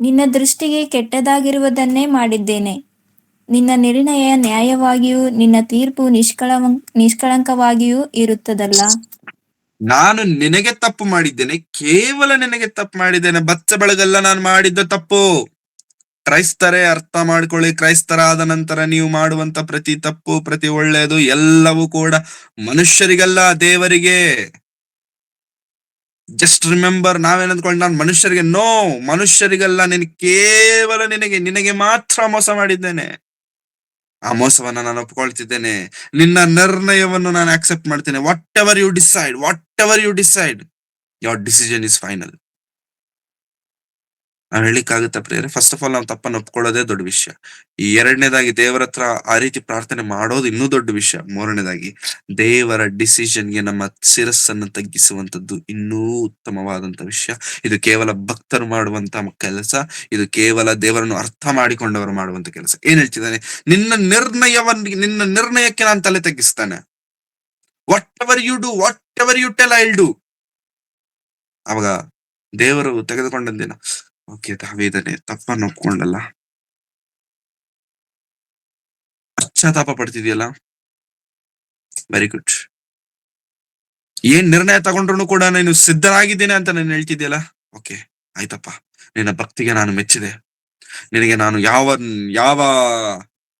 ನಿನ್ನ ದೃಷ್ಟಿಗೆ ಕೆಟ್ಟದಾಗಿರುವುದನ್ನೇ ಮಾಡಿದ್ದೇನೆ. ನಿನ್ನ ನಿರ್ಣಯ ನ್ಯಾಯವಾಗಿಯೂ ನಿನ್ನ ತೀರ್ಪು ನಿಷ್ಕಳಂಕವಾಗಿಯೂ ಇರುತ್ತದಲ್ಲ. ನಾನು ನಿನಗೆ ತಪ್ಪು ಮಾಡಿದ್ದೇನೆ, ಕೇವಲ ನಿನಗೆ ತಪ್ಪು ಮಾಡಿದ್ದೇನೆ. ಬಚ್ಚ ಬೆಳಗಲ್ಲ ನಾನು ಮಾಡಿದ್ದ ತಪ್ಪು. ಕ್ರೈಸ್ತರೇ ಅರ್ಥ ಮಾಡ್ಕೊಳ್ಳಿ. ಕ್ರೈಸ್ತರಾದ ನಂತರ ನೀವು ಮಾಡುವಂತ ಪ್ರತಿ ತಪ್ಪು, ಪ್ರತಿ ಒಳ್ಳೆಯದು ಎಲ್ಲವೂ ಕೂಡ ಮನುಷ್ಯರಿಗಲ್ಲ, ದೇವರಿಗೆ. ಜಸ್ಟ್ ರಿಮೆಂಬರ್, ನಾವೇನಂದ್ಕೊಂಡು ನಾನು ಮನುಷ್ಯರಿಗೆ, ನೋ, ಮನುಷ್ಯರಿಗಲ್ಲ, ಕೇವಲ ನಿನಗೆ ಮಾತ್ರ ಮೋಸ ಮಾಡಿದ್ದೇನೆ. ಆ ಮೋಸವನ್ನ ನಾನು ಒಪ್ಕೊಳ್ತಿದ್ದೇನೆ. ನಿನ್ನ ನಿರ್ಣಯವನ್ನು ನಾನು ಅಕ್ಸೆಪ್ಟ್ ಮಾಡ್ತೇನೆ. Whatever you decide, your decision is final. ನಾವ್ ಹೇಳಿಕ್ಕಾಗುತ್ತಾ ಪ್ರೇರೆ? ಫಸ್ಟ್ ಆಫ್ ಆಲ್ ನಾವು ತಪ್ಪನ್ನು ಒಪ್ಕೊಳ್ಳೋದೇ ದೊಡ್ಡ ವಿಷಯ. ಈ 2ನೇದಾಗಿ ದೇವರ ಹತ್ರ ಆ ರೀತಿ ಪ್ರಾರ್ಥನೆ ಮಾಡೋದು ಇನ್ನೂ ದೊಡ್ಡ ವಿಷಯ. 3ನೇದಾಗಿ ದೇವರ ಡಿಸಿಷನ್ಗೆ ನಮ್ಮ ಶಿರಸ್ಸನ್ನು ತಗ್ಗಿಸುವಂತದ್ದು ಇನ್ನೂ ಉತ್ತಮವಾದಂತ ವಿಷಯ. ಇದು ಕೇವಲ ಭಕ್ತರು ಮಾಡುವಂತ ಕೆಲಸ. ಇದು ಕೇವಲ ದೇವರನ್ನು ಅರ್ಥ ಮಾಡಿಕೊಂಡವರು ಮಾಡುವಂತ ಕೆಲಸ. ಏನ್ ಹೇಳ್ತಿದ್ದಾನೆ? ನಿನ್ನ ನಿರ್ಣಯಕ್ಕೆ ನಾನು ತಲೆ ತಗ್ಗಿಸ್ತಾನೆ. Whatever you tell, I will do. ಅವಾಗ ದೇವರು ತೆಗೆದುಕೊಂಡಂದಿನ, ಓಕೆ, ದಾವೀದನೇ ತಪ್ಪನ್ನು ಒಪ್ಕೊಂಡಲ್ಲ, ಪಶ್ಚಾತ್ತಾಪ ಪಡ್ತಿದ್ಯಲ್ಲ, ವೆರಿ ಗುಡ್. ಏನ್ ನಿರ್ಣಯ ತಗೊಂಡ್ರು ಕೂಡ ನೀನು ಸಿದ್ಧನಾಗಿದ್ದೇನೆ ಅಂತ ನಾನು ಹೇಳ್ತಿದ್ಯಲ್ಲ, ಓಕೆ, ಆಯ್ತಪ್ಪ, ನಿನ್ನ ಭಕ್ತಿಗೆ ನಾನು ಮೆಚ್ಚಿದೆ. ನಿನಗೆ ನಾನು ಯಾವ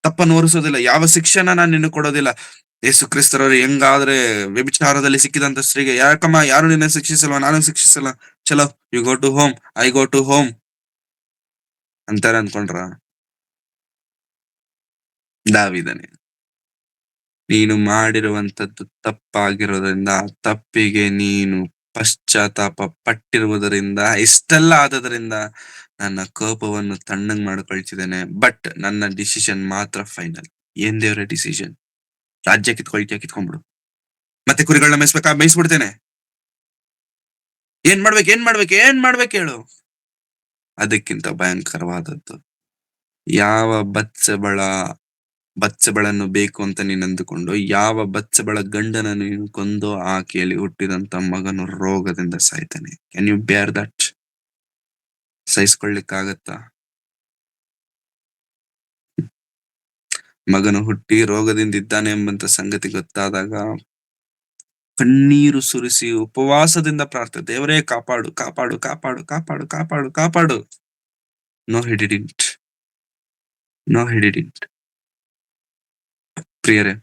ತಪ್ಪನ್ನು ಹೊರಿಸೋದಿಲ್ಲ, ಯಾವ ಶಿಕ್ಷೆನ ನಾನು ನಿನ್ನ ಕೊಡೋದಿಲ್ಲ. ಯೇಸು ಕ್ರಿಸ್ತರವರು ಹೆಂಗಾದ್ರೆ ವ್ಯಭಿಚಾರದಲ್ಲಿ ಸಿಕ್ಕಿದಂತ ಸ್ತ್ರೀಗೆ, ಯಾಕಮ್ಮ ಯಾರು ನಿನ್ನ ಶಿಕ್ಷಿಸಲ್ವ, ನಾನು ಶಿಕ್ಷಿಸಲ್ಲ, ಚಲೋ you go to home, I go to home ಅಂತಾರೆ ಅನ್ಕೊಂಡ್ರ? ದಾವೀದನೇ, ನೀನು ಮಾಡಿರುವಂತದ್ದು ತಪ್ಪಾಗಿರೋದ್ರಿಂದ, ತಪ್ಪಿಗೆ ನೀನು ಪಶ್ಚಾತ್ತಾಪ ಪಟ್ಟಿರುವುದರಿಂದ, ಇಷ್ಟೆಲ್ಲ ಆದದ್ರಿಂದ ನನ್ನ ಕೋಪವನ್ನು ತಣ್ಣಗ್ ಮಾಡ್ಕೊಳ್ತಿದ್ದೇನೆ. ಬಟ್ ನನ್ನ ಡಿಸಿಷನ್ ಮಾತ್ರ ಫೈನಲ್. ಏನ್ ದೇವ್ರ ಡಿಸಿಷನ್? ರಾಜ್ಯ ಕಿತ್ಕೊಂಡ್ಬಿಡು, ಮತ್ತೆ ಕುರಿಗಳನ್ನ ಮೇಯಿಸ್ಬಿಡ್ತೇನೆ. ಏನ್ ಮಾಡ್ಬೇಕು ಹೇಳು? ಅದಕ್ಕಿಂತ ಭಯಂಕರವಾದದ್ದು. ಯಾವ ಬಚ್ಚೆಬಳನ್ನು ಬೇಕು ಅಂತ ನೀನು ಅಂದುಕೊಂಡು, ಯಾವ ಬಚ್ಚೆಬಳ ಗಂಡನ ನೀನು ಕೊಂದು ಆಕೆಯಲ್ಲಿ ಹುಟ್ಟಿದಂತ ಮಗನು ರೋಗದಿಂದ ಸಾಯ್ತಾನೆ. ಕ್ಯಾನ್ ಯು ಬೇರ್ ದಟ್? ಸಹಿಸ್ಕೊಳ್ಳಿಕ್ಕಾಗತ್ತಾ? ಮಗನು ಹುಟ್ಟಿ ರೋಗದಿಂದ ಇದ್ದಾನೆ ಎಂಬಂತ ಸಂಗತಿ ಗೊತ್ತಾದಾಗ ಕಣ್ಣೀರು ಸುರಿಸಿ ಉಪವಾಸದಿಂದ ಪ್ರಾರ್ಥನೆ, ದೇವರೇ ಕಾಪಾಡು, ಕಾಪಾಡು, ಕಾಪಾಡು, ಕಾಪಾಡು, ಕಾಪಾಡು, ಕಾಪಾಡು. No he didn't. No he didn't. ಪ್ರಿಯರೇ,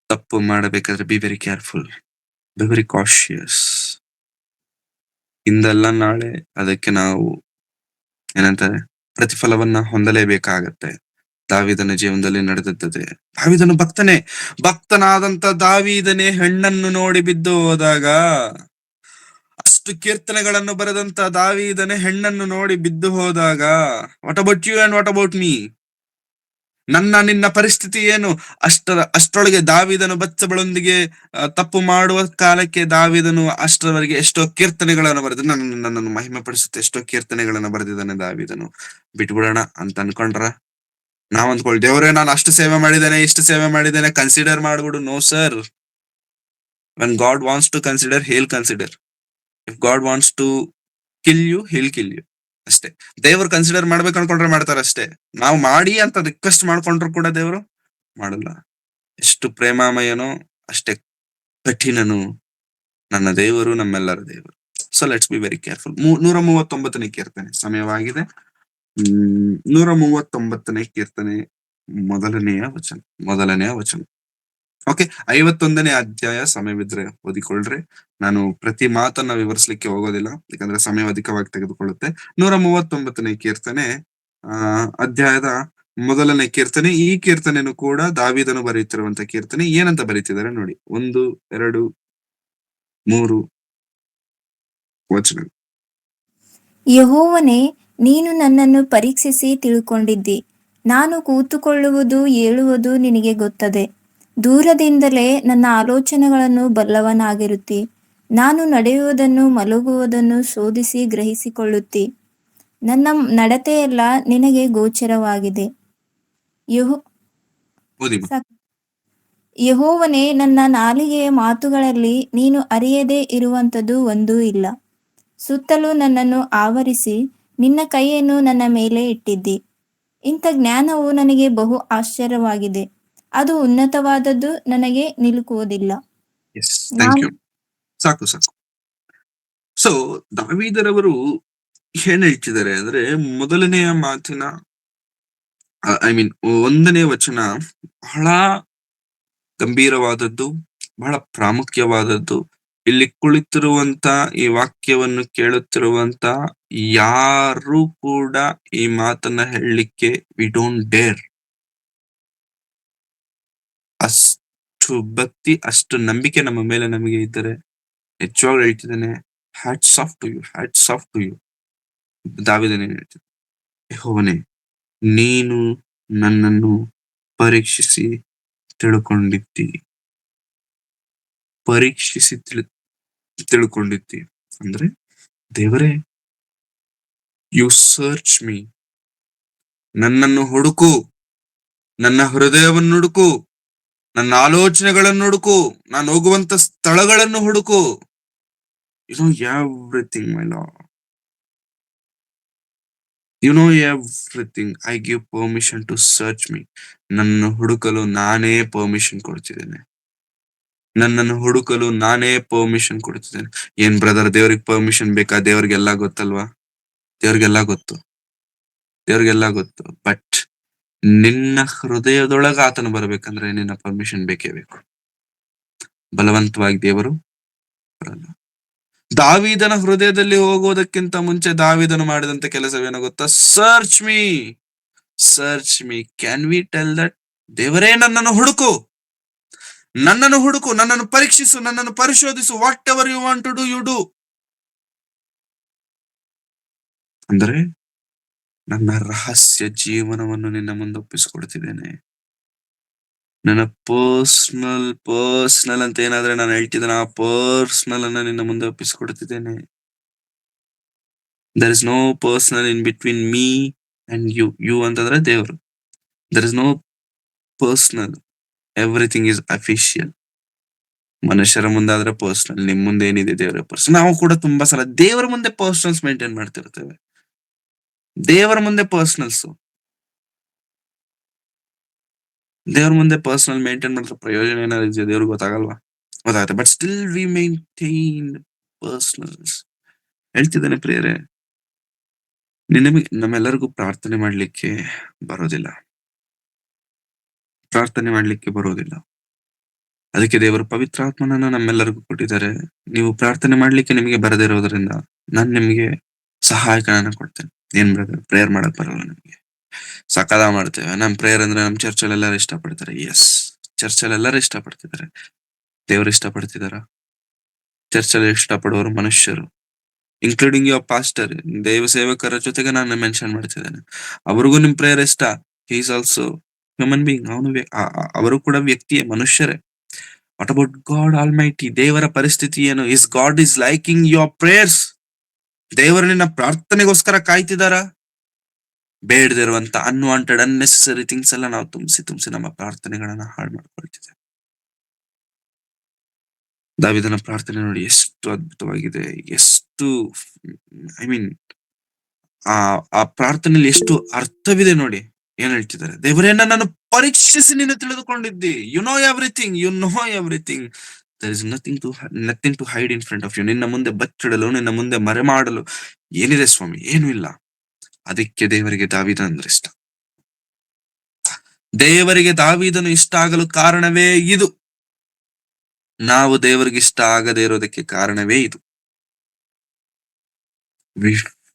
ತಪ್ಪು ಮಾಡಬೇಕಾದ್ರೆ be very careful, be very cautious. ಇಂದಲ್ಲ ನಾಳೆ ಅದಕ್ಕೆ ನಾವು ಏನಂತಾರೆ, ಪ್ರತಿಫಲವನ್ನ ಹೊಂದಲೇಬೇಕಾಗತ್ತೆ. ದಾವೀದನ ಜೀವನದಲ್ಲಿ ನಡೆದಿದ್ದದೆ. ದಾವೀದನು ಭಕ್ತನಾದಂತ ದಾವೀದನೇ ಹೆಣ್ಣನ್ನು ನೋಡಿ ಬಿದ್ದು ಹೋದಾಗ, ಅಷ್ಟು ಕೀರ್ತನೆಗಳನ್ನು ಬರೆದಂತ ದಾವೀದನೇ ಹೆಣ್ಣನ್ನು ನೋಡಿ ಬಿದ್ದು ಹೋದಾಗ, what about you and what about me? ನಿನ್ನ ಪರಿಸ್ಥಿತಿ ಏನು? ಅಷ್ಟರೊಳಗೆ ದಾವೀದನು ಬಚ್ಚಬಳೊಂದಿಗೆ ತಪ್ಪು ಮಾಡುವ ಕಾಲಕ್ಕೆ ದಾವೀದನು ಅಷ್ಟರವರೆಗೆ ಎಷ್ಟೋ ಕೀರ್ತನೆಗಳನ್ನು ಬರೆದ, ನನ್ನನ್ನು ಮಹಿಮೆ ಪಡಿಸುತ್ತೆ ಎಷ್ಟೋ ಕೀರ್ತನೆಗಳನ್ನು ಬರೆದಿದ್ದಾನೆ ದಾವೀದನು. ಬಿಟ್ಬಿಡೋಣ ಅಂತ ಅನ್ಕೊಂಡ್ರ? ನಾವ್ ಅಂದ್ಕೊಳ್ಳಿ, ದೇವರೇ ನಾನು ಅಷ್ಟು ಸೇವೆ ಮಾಡಿದ್ದೇನೆ, ಇಷ್ಟು ಸೇವೆ ಮಾಡಿದ್ದೇನೆ, ಕನ್ಸಿಡರ್ ಮಾಡ್ಬಿಡು. No sir. When God wants to consider, he'll consider. If God wants to kill you, he'll kill you. ಅಷ್ಟೇ. ದೇವ್ರು ಕನ್ಸಿಡರ್ ಮಾಡ್ಬೇಕು ಅನ್ಕೊಂಡ್ರೆ ಮಾಡ್ತಾರ ಅಷ್ಟೇ. ನಾವು ಮಾಡಿ ಅಂತ ರಿಕ್ವೆಸ್ಟ್ ಮಾಡ್ಕೊಂಡ್ರು ಕೂಡ ದೇವರು ಮಾಡಲ್ಲ. ಎಷ್ಟು ಪ್ರೇಮಾಮಯನೋ ಅಷ್ಟೇ ಕಠಿಣನು ನನ್ನ ದೇವರು, ನಮ್ಮೆಲ್ಲರ ದೇವರು. So let's be very careful. 139ನೇ ಕೀರ್ತನೆ ಸಮಯವಾಗಿದೆ. 139ನೇ ಕೀರ್ತನೆ ಮೊದಲನೆಯ ವಚನ. ಓಕೆ, 51ನೇ ಅಧ್ಯಾಯ ಸಮಯವಿದ್ರೆ ಓದಿಕೊಳ್ಳ್ರಿ. ನಾನು ಪ್ರತಿ ಮಾತನ್ನ ವಿವರಿಸಲಿಕ್ಕೆ ಹೋಗೋದಿಲ್ಲ, ಯಾಕಂದ್ರೆ ಸಮಯ ಅಧಿಕವಾಗಿ ತೆಗೆದುಕೊಳ್ಳುತ್ತೆ. 139ನೇ ಕೀರ್ತನೆ ಅಧ್ಯಾಯದ ಮೊದಲನೇ ಕೀರ್ತನೆ. ಈ ಕೀರ್ತನೆನು ಕೂಡ ದಾವೀದನು ಬರೆಯುತ್ತಿರುವಂತ ಕೀರ್ತನೆ. ಏನಂತ ಬರೀತಿದ್ದಾರೆ ನೋಡಿ, 1, 2, 3 ವಚನ. ಯೆಹೋವನೇ, ನೀನು ನನ್ನನ್ನು ಪರೀಕ್ಷಿಸಿ ತಿಳುಕೊಂಡಿದ್ದಿ. ನಾನು ಕೂತುಕೊಳ್ಳುವುದು ಏಳುವುದು ನಿನಗೆ ಗೊತ್ತದೆ. ದೂರದಿಂದಲೇ ನನ್ನ ಆಲೋಚನೆಗಳನ್ನು ಬಲ್ಲವನಾಗಿರುತ್ತಿ. ನಾನು ನಡೆಯುವುದನ್ನು ಮಲಗುವುದನ್ನು ಶೋಧಿಸಿ ಗ್ರಹಿಸಿಕೊಳ್ಳುತ್ತಿ. ನನ್ನ ನಡತೆಯೆಲ್ಲ ನಿನಗೆ ಗೋಚರವಾಗಿದೆ. ಯೆಹೋವನೇ, ನನ್ನ ನಾಲಿಗೆಯ ಮಾತುಗಳಲ್ಲಿ ನೀನು ಅರಿಯದೇ ಇರುವಂಥದ್ದು ಒಂದೂ ಇಲ್ಲ. ಸುತ್ತಲೂ ನನ್ನನ್ನು ಆವರಿಸಿ ನಿನ್ನ ಕೈಯನ್ನು ನನ್ನ ಮೇಲೆ ಇಟ್ಟಿದ್ದಿ. ಇಂಥ ಜ್ಞಾನವು ನನಗೆ ಬಹು ಆಶ್ಚರ್ಯವಾಗಿದೆ. ಅದು ಉನ್ನತವಾದದ್ದು, ನನಗೆ ನಿಲುಕುವುದಿಲ್ಲ. ಸಾಕು. ಸೊ ದಾವೀದರವರು ಏನ್ ಹೇಳ್ತಿದ್ದಾರೆ ಅಂದ್ರೆ, ಮೊದಲನೆಯ ಮಾತಿನ ಒಂದನೇ ವಚನ ಬಹಳ ಗಂಭೀರವಾದದ್ದು, ಬಹಳ ಪ್ರಾಮುಖ್ಯವಾದದ್ದು. ಇಲ್ಲಿ ಕುಳಿತಿರುವಂತ, ಈ ವಾಕ್ಯವನ್ನು ಕೇಳುತ್ತಿರುವಂತ ಯಾರು ಕೂಡ ಈ ಮಾತನ್ನ ಹೇಳಲಿಕ್ಕೆ ವಿ ಡೋಂಟ್ ಡೇರ್. ಅಷ್ಟು ಭಕ್ತಿ, ಅಷ್ಟು ನಂಬಿಕೆ ನಮ್ಮ ಮೇಲೆ ನಮಗೆ ಇದ್ದರೆ ಹೆಚ್ಚಾಗಿ ಹೇಳ್ತಿದ್ದೇನೆ, hats off to you, hats off to you. ದಾವೀದನೇ ಹೇಳ್ತಿದ್ದೆ, ಯೆಹೋವನೇ, ನೀನು ನನ್ನನ್ನು ಪರೀಕ್ಷಿಸಿ ತಿಳ್ಕೊಂಡಿದ್ದಿ. ತಿಳ್ಕೊಂಡಿದ್ದಿ ಅಂದ್ರೆ, ದೇವರೇ, ಯು ಸರ್ಚ್ ಮೀ, ನನ್ನನ್ನು ಹುಡುಕು, ನನ್ನ ಹೃದಯವನ್ನು ಹುಡುಕು, ನನ್ನ ಆಲೋಚನೆಗಳನ್ನು ಹುಡುಕು, ನಾನು ಹೋಗುವಂತ ಸ್ಥಳಗಳನ್ನು ಹುಡುಕು. You know everything my lord. You know everything. I give permission to search me. ನನ್ನನ್ನು ಹುಡುಕಲು ನಾನೇ ಪರ್ಮಿಷನ್ ಕೊಡ್ತಿದ್ದೇನೆ. ಏನ್ ಬ್ರದರ್, ದೇವ್ರಿಗೆ ಪರ್ಮಿಷನ್ ಬೇಕಾ? ದೇವ್ರಿಗೆಲ್ಲ ಗೊತ್ತಲ್ವಾ? ದೇವ್ರಿಗೆಲ್ಲ ಗೊತ್ತು. ಬಟ್ ನಿನ್ನ ಹೃದಯದೊಳಗ ಆತನು ಬರ್ಬೇಕಂದ್ರೆ ನಿನ್ನ ಪರ್ಮಿಷನ್ ಬೇಕೇ ಬೇಕು. ಬಲವಂತವಾಗಿ ದೇವರು ಬರಲ್ಲ. ದಾವೀದನ ಹೃದಯದಲ್ಲಿ ಹೋಗೋದಕ್ಕಿಂತ ಮುಂಚೆ ದಾವೀದನು ಮಾಡಿದಂತ ಕೆಲಸವೇನೋ ಗೊತ್ತಾ? Search me. Can we tell that? ದೇವರೇ, ನನ್ನನ್ನು ಹುಡುಕು, ನನ್ನನ್ನು ಪರೀಕ್ಷಿಸು, ನನ್ನನ್ನು ಪರಿಶೋಧಿಸು. Whatever you want to do, you do. ಅಂದ್ರೆ ನನ್ನ ರಹಸ್ಯ ಜೀವನವನ್ನು ನಿನ್ನ ಮುಂದೆ ಒಪ್ಪಿಸಿಕೊಡ್ತಿದ್ದೇನೆ. ನನ್ನ ಪರ್ಸನಲ್ ಅಂತ ಏನಾದ್ರೆ ನಾನು ಹೇಳ್ತಿದ್ದೇನೆ, ಆ ಪರ್ಸನಲ್ ಅನ್ನ ನಿನ್ನ ಮುಂದೆ ಒಪ್ಪಿಸಿಕೊಡ್ತಿದ್ದೇನೆ. There is no personal in between me and you ಅಂತಂದ್ರೆ ದೇವರು. There is no personal, everything is official. ಮನುಷ್ಯರ ಮುಂದೆ ಆದ್ರೆ ಪರ್ಸನಲ್, ನಿಮ್ ಮುಂದೆ ಏನಿದೆ ದೇವರ ಪರ್ಸನಲ್. ನಾವು ಕೂಡ ತುಂಬಾ ಸಲ ದೇವರ ಮುಂದೆ ಪರ್ಸನಲ್ಸ್ ಮೇಂಟೈನ್ ಮಾಡ್ತಿರ್ತೇವೆ. ದೇವರ ಮುಂದೆ ಪರ್ಸನಲ್ಸ್, ದೇವ್ರ ಮುಂದೆ ಪರ್ಸನಲ್ ಮೇಂಟೈನ್ ಮಾಡಿದ್ರೆ ಪ್ರಯೋಜನ ಏನಾದ್ರು ದೇವ್ರಿಗೆ ಗೊತ್ತಾಗಲ್ವಾ? ಗೊತ್ತಾಗುತ್ತೆ. But still we maintain personals. ಹೇಳ್ತಿದ್ದಾನೆ ಪ್ರಿಯರೇ, ನಮ್ಮೆಲ್ಲರಿಗೂ ಪ್ರಾರ್ಥನೆ ಮಾಡ್ಲಿಕ್ಕೆ ಬರೋದಿಲ್ಲ. ಪ್ರಾರ್ಥನೆ ಮಾಡ್ಲಿಕ್ಕೆ ಬರೋದಿಲ್ಲ. ಅದಕ್ಕೆ ದೇವರು ಪವಿತ್ರಾತ್ಮನನ್ನ ನಮ್ಮೆಲ್ಲರಿಗೂ ಕೊಟ್ಟಿದ್ದಾರೆ. ನೀವು ಪ್ರಾರ್ಥನೆ ಮಾಡ್ಲಿಕ್ಕೆ ನಿಮಗೆ ಬರದೇ ಇರೋದ್ರಿಂದ ನಾನು ನಿಮಗೆ ಸಹಾಯಕನನ್ನ ಕೊಡ್ತೇನೆ. ಏನ್ ಬ್ರದರ್, ಪ್ರೇಯರ್ ಮಾಡಕ್ ಬರಲ್ಲ ನಿಮ್ಗೆ? ಸಕಾಲ ಮಾಡ್ತೇವೆ. ನಮ್ ಪ್ರೇಯರ್ ಅಂದ್ರೆ ನಮ್ ಚರ್ಚಲ್ಲಿ ಎಲ್ಲರೂ ಇಷ್ಟಪಡ್ತಾರೆ. ಎಸ್, ಚರ್ಚಲ್ಲಿ ಎಲ್ಲರೂ ಇಷ್ಟಪಡ್ತಿದ್ದಾರೆ. ದೇವರು ಇಷ್ಟಪಡ್ತಿದಾರ? ಚರ್ಚಲ್ಲಿ ಇಷ್ಟಪಡೋರು ಮನುಷ್ಯರು, ಇನ್ಕ್ಲೂಡಿಂಗ್ ಯುವರ್ ಪಾಸ್ಟರ್, ದೈವ ಸೇವಕರ ಜೊತೆಗೆ ನಾನು ಮೆನ್ಷನ್ ಮಾಡ್ತಿದ್ದೇನೆ. ಅವ್ರಿಗೂ ನಿಮ್ ಪ್ರೇಯರ್ ಇಷ್ಟ. He is also human being. ಅವರು ಕೂಡ ವ್ಯಕ್ತಿಯೇ, ಮನುಷ್ಯರೇ. What about God almighty? ದೇವರ ಪರಿಸ್ಥಿತಿ ಏನು? Is God is liking your prayers? ದೇವರು ನಿನ್ನ ಪ್ರಾರ್ಥನೆಗೋಸ್ಕರ ಕಾಯ್ತಿದಾರ? ಬೇಡದಿರುವಂತ ಅನ್ವಾಂಟೆಡ್ ಅನ್ನೆಸೆಸರಿ ಥಿಂಗ್ಸ್ ಎಲ್ಲ ನಾವು ತುಂಬಿಸಿ ನಮ್ಮ ಪ್ರಾರ್ಥನೆಗಳನ್ನ ಹಾಳು ಮಾಡ್ಕೊಳ್ತಿದ್ದೇವೆ. ದಾವಿದನ ಪ್ರಾರ್ಥನೆ ನೋಡಿ ಎಷ್ಟು ಅದ್ಭುತವಾಗಿದೆ, ಎಷ್ಟು ಐ ಮೀನ್ ಆ ಪ್ರಾರ್ಥನೆಯಲ್ಲಿ ಎಷ್ಟು ಅರ್ಥವಿದೆ ನೋಡಿ. ಏನ್ ಹೇಳ್ತಿದ್ದಾರೆ? ದೇವರೇ, ನನ್ನನ್ನು ಪರೀಕ್ಷಿಸಿ ನೀನು ತಿಳಿದುಕೊಂಡಿದ್ದಿ. You know everything. There is nothing to hide in front of you. ನಿನ್ನ ಮುಂದೆ ಬಚ್ಚಿಡಲು, ನಿನ್ನ ಮುಂದೆ ಮರೆ ಮಾಡಲು ಏನಿದೆ ಸ್ವಾಮಿ? ಏನೂ ಇಲ್ಲ. ಅದಕ್ಕೆ ದೇವರಿಗೆ ದಾವೀದ ಅಂದ್ರೆ ಇಷ್ಟ. ದೇವರಿಗೆ ದಾವೀದನು ಇಷ್ಟ ಆಗಲು ಕಾರಣವೇ ಇದು. ನಾವು ದೇವರಿಗೆ ಇಷ್ಟ ಆಗದೆ ಇರೋದಕ್ಕೆ ಕಾರಣವೇ ಇದು.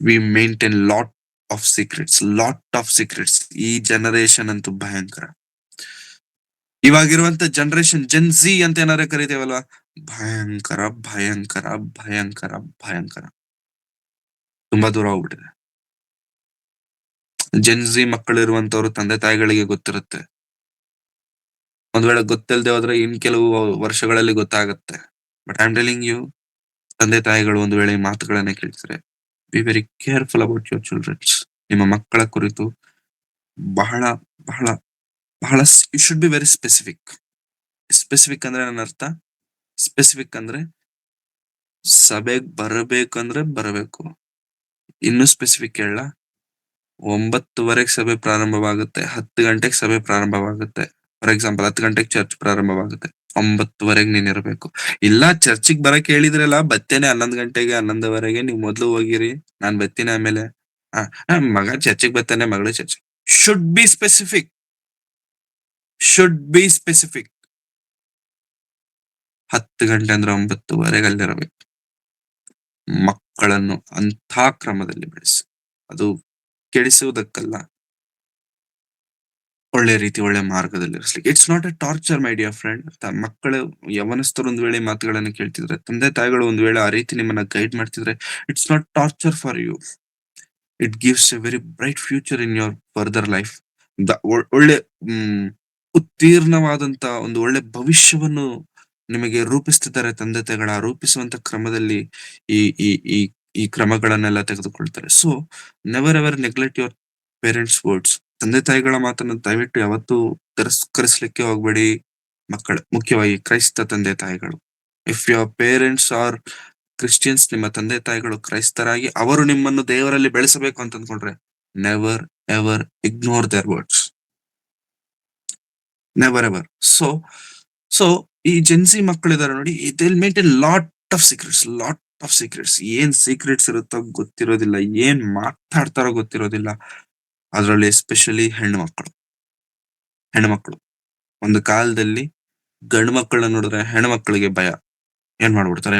We maintain lot of secrets. ಈ ಜನರೇಷನ್ ಅಂತೂ ಭಯಂಕರ. ಇವಾಗಿರುವಂತ ಜನರೇಷನ್ ಜೆನ್ ಝಿ ಅಂತ ಏನಾರ ಕರಿತೇವಲ್ವಾ, ಭಯಂಕರ ಭಯಂಕರ ಭಯಂಕರ ಭಯಂಕರ. ತುಂಬಾ ದೂರ ಹೋಗ್ಬಿಟ್ಟಿದೆ. ಜೆನ್ ಝಿ ಮಕ್ಕಳಿರುವಂತವ್ರು ತಂದೆ ತಾಯಿಗಳಿಗೆ ಗೊತ್ತಿರುತ್ತೆ. ಒಂದ್ ವೇಳೆ ಗೊತ್ತಿಲ್ಲದೆ ಹೋದ್ರೆ ಇನ್ ಕೆಲವು ವರ್ಷಗಳಲ್ಲಿ ಗೊತ್ತಾಗುತ್ತೆ. But I am telling you, ತಂದೆ ತಾಯಿಗಳು ಒಂದು ವೇಳೆ ಈ ಮಾತುಗಳನ್ನ ಕೇಳ್ತಾರೆ, be very careful about your childrens. ನಿಮ್ಮ ಮಕ್ಕಳ ಕುರಿತು ಬಹಳ ಬಹಳ ಬಹಳ you should be very specific ಅಂದ್ರೆ ನನ್ನ ಅರ್ಥ, ಸ್ಪೆಸಿಫಿಕ್ ಅಂದ್ರೆ ಸಭೆಗ್ ಬರಬೇಕಂದ್ರೆ ಬರಬೇಕು. ಇನ್ನು ಸ್ಪೆಸಿಫಿಕ್ ಹೇಳ, 9:00 ಸಭೆ ಪ್ರಾರಂಭವಾಗುತ್ತೆ, 10 ಗಂಟೆಗೆ ಸಭೆ ಪ್ರಾರಂಭವಾಗುತ್ತೆ. ಫಾರ್ ಎಕ್ಸಾಂಪಲ್ 10 ಗಂಟೆಗೆ ಚರ್ಚ್ ಪ್ರಾರಂಭವಾಗುತ್ತೆ, 9:00 ನೀನ್ ಇರಬೇಕು. ಇಲ್ಲ ಚರ್ಚಿಗೆ ಬರಕ್ ಹೇಳಿದ್ರಲ್ಲ, ಬತ್ತೇನೆ 11 ಗಂಟೆಗೆ 11:00 ನೀವು ಮೊದ್ಲು ಹೋಗಿರಿ, ನಾನ್ ಬತ್ತೀನಿ ಆಮೇಲೆ. ಮಗ ಚರ್ಚಿಗೆ ಬರ್ತಾನೆ, ಮಗಳು ಚರ್ಚ್. Should be specific. 10 ಗಂಟೆ ಅಂದ್ರೆ 9:00 ಅಲ್ಲಿರಬೇಕು. ಮಕ್ಕಳನ್ನು ಅಂಥ ಕ್ರಮದಲ್ಲಿ ಬೆಳೆಸಿ, ಅದು ಕೆಡಿಸುವುದಕ್ಕಲ್ಲ, ಒಳ್ಳೆ ರೀತಿ ಒಳ್ಳೆ ಮಾರ್ಗದಲ್ಲಿ ಇರಿಸ್ಲಿಕ್ಕೆ. It's not a torture my dear friend. ಮಕ್ಕಳು ಯವನಸ್ಥರು ಒಂದ್ ವೇಳೆ ಮಾತುಗಳನ್ನ ಕೇಳ್ತಿದ್ರೆ, ತಂದೆ ತಾಯಿಗಳು ಒಂದ್ ವೇಳೆ ಆ ರೀತಿ ನಿಮ್ಮನ್ನ ಗೈಡ್ ಮಾಡ್ತಿದ್ರೆ, it's not torture for you. It gives a very bright future in your further life. ಒಳ್ಳೆ ಉತ್ತೀರ್ಣವಾದಂತ ಒಂದು ಒಳ್ಳೆ ಭವಿಷ್ಯವನ್ನು ನಿಮಗೆ ರೂಪಿಸ್ತಿದ್ದಾರೆ ತಂದೆ ತಾಯಿಗಳ. ರೂಪಿಸುವಂತ ಕ್ರಮದಲ್ಲಿ ಈ ಈ ಈ ಈ ಕ್ರಮಗಳನ್ನೆಲ್ಲ ತೆಗೆದುಕೊಳ್ತಾರೆ. So never ever neglect your parents words. ತಂದೆ ತಾಯಿಗಳ ಮಾತನ್ನು ದಯವಿಟ್ಟು ಯಾವತ್ತೂ ತಿರಸ್ಕರಿಸ್ಲಿಕ್ಕೆ ಹೋಗ್ಬೇಡಿ ಮಕ್ಕಳು, ಮುಖ್ಯವಾಗಿ ಕ್ರೈಸ್ತ ತಂದೆ ತಾಯಿಗಳು. If your parents are Christians, ನಿಮ್ಮ ತಂದೆ ತಾಯಿಗಳು ಕ್ರೈಸ್ತರಾಗಿ ಅವರು ನಿಮ್ಮನ್ನು ದೇವರಲ್ಲಿ ಬೆಳೆಸಬೇಕು ಅಂತ ಅಂದ್ಕೊಂಡ್ರೆ, never ever ignore their words. Never ever. So ಈ ಜೆನ್ಸಿ ಮಕ್ಕಳಿದಾರೆ ನೋಡಿ, they will maintain lot of secrets. ಏನ್ ಸೀಕ್ರೆಟ್ಸ್ ಇರುತ್ತೋ ಗೊತ್ತಿರೋದಿಲ್ಲ, ಏನ್ ಮಾತಾಡ್ತಾರೋ ಗೊತ್ತಿರೋದಿಲ್ಲ. ಅದರಲ್ಲಿ ಎಸ್ಪೆಷಲಿ ಹೆಣ್ಮಕ್ಳು ಒಂದು ಕಾಲದಲ್ಲಿ ಗಂಡು ಮಕ್ಕಳನ್ನ ನೋಡಿದ್ರೆ ಹೆಣ್ಮಕ್ಳಿಗೆ ಭಯ, ಏನ್ ಮಾಡ್ಬಿಡ್ತಾರೆ.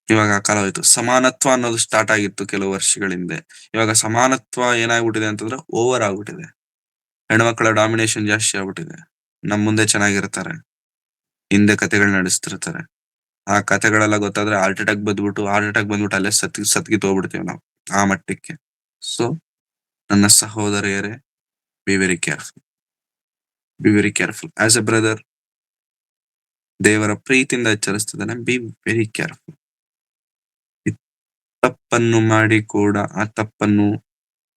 ಇವಾಗ ಆ ಕಾಲ ಹೋಯ್ತು. ಸಮಾನತ್ವ ಅನ್ನೋದು ಸ್ಟಾರ್ಟ್ ಆಗಿತ್ತು ಕೆಲವು ವರ್ಷಗಳ ಹಿಂದೆ. ಇವಾಗ ಸಮಾನತ್ವ ಏನಾಗ್ಬಿಟ್ಟಿದೆ ಅಂತಂದ್ರೆ ಓವರ್ ಆಗ್ಬಿಟ್ಟಿದೆ. ಹೆಣ್ಮಕ್ಳ ಡಾಮಿನೇಷನ್ ಜಾಸ್ತಿ ಆಗ್ಬಿಟ್ಟಿದೆ. ನಮ್ ಮುಂದೆ ಚೆನ್ನಾಗಿರ್ತಾರೆ, ಹಿಂದೆ ಕತೆಗಳು ನಡೆಸ್ತಿರ್ತಾರೆ. ಆ ಕತೆಗಳೆಲ್ಲ ಗೊತ್ತಾದ್ರೆ ಹಾರ್ಟ್ ಅಟ್ಯಾಕ್ ಬಂದ್ಬಿಟ್ಟು ಅಲ್ಲೇ ಸತ್ಗಿ ಹೋಗ್ಬಿಡ್ತೀವಿ ನಾವು, ಆ ಮಟ್ಟಕ್ಕೆ. ಸೊ ನನ್ನ ಸಹೋದರಿಯರೇ, B very careful. As A brother, ದೇವರ ಪ್ರೀತಿಯಿಂದ ಎಚ್ಚರಿಸ್ತಿದ್ದಾನೆ, ಬಿ ವೆರಿ ಕೇರ್ಫುಲ್. ತಪ್ಪನ್ನು ಮಾಡಿ ಕೂಡ ಆ ತಪ್ಪನ್ನು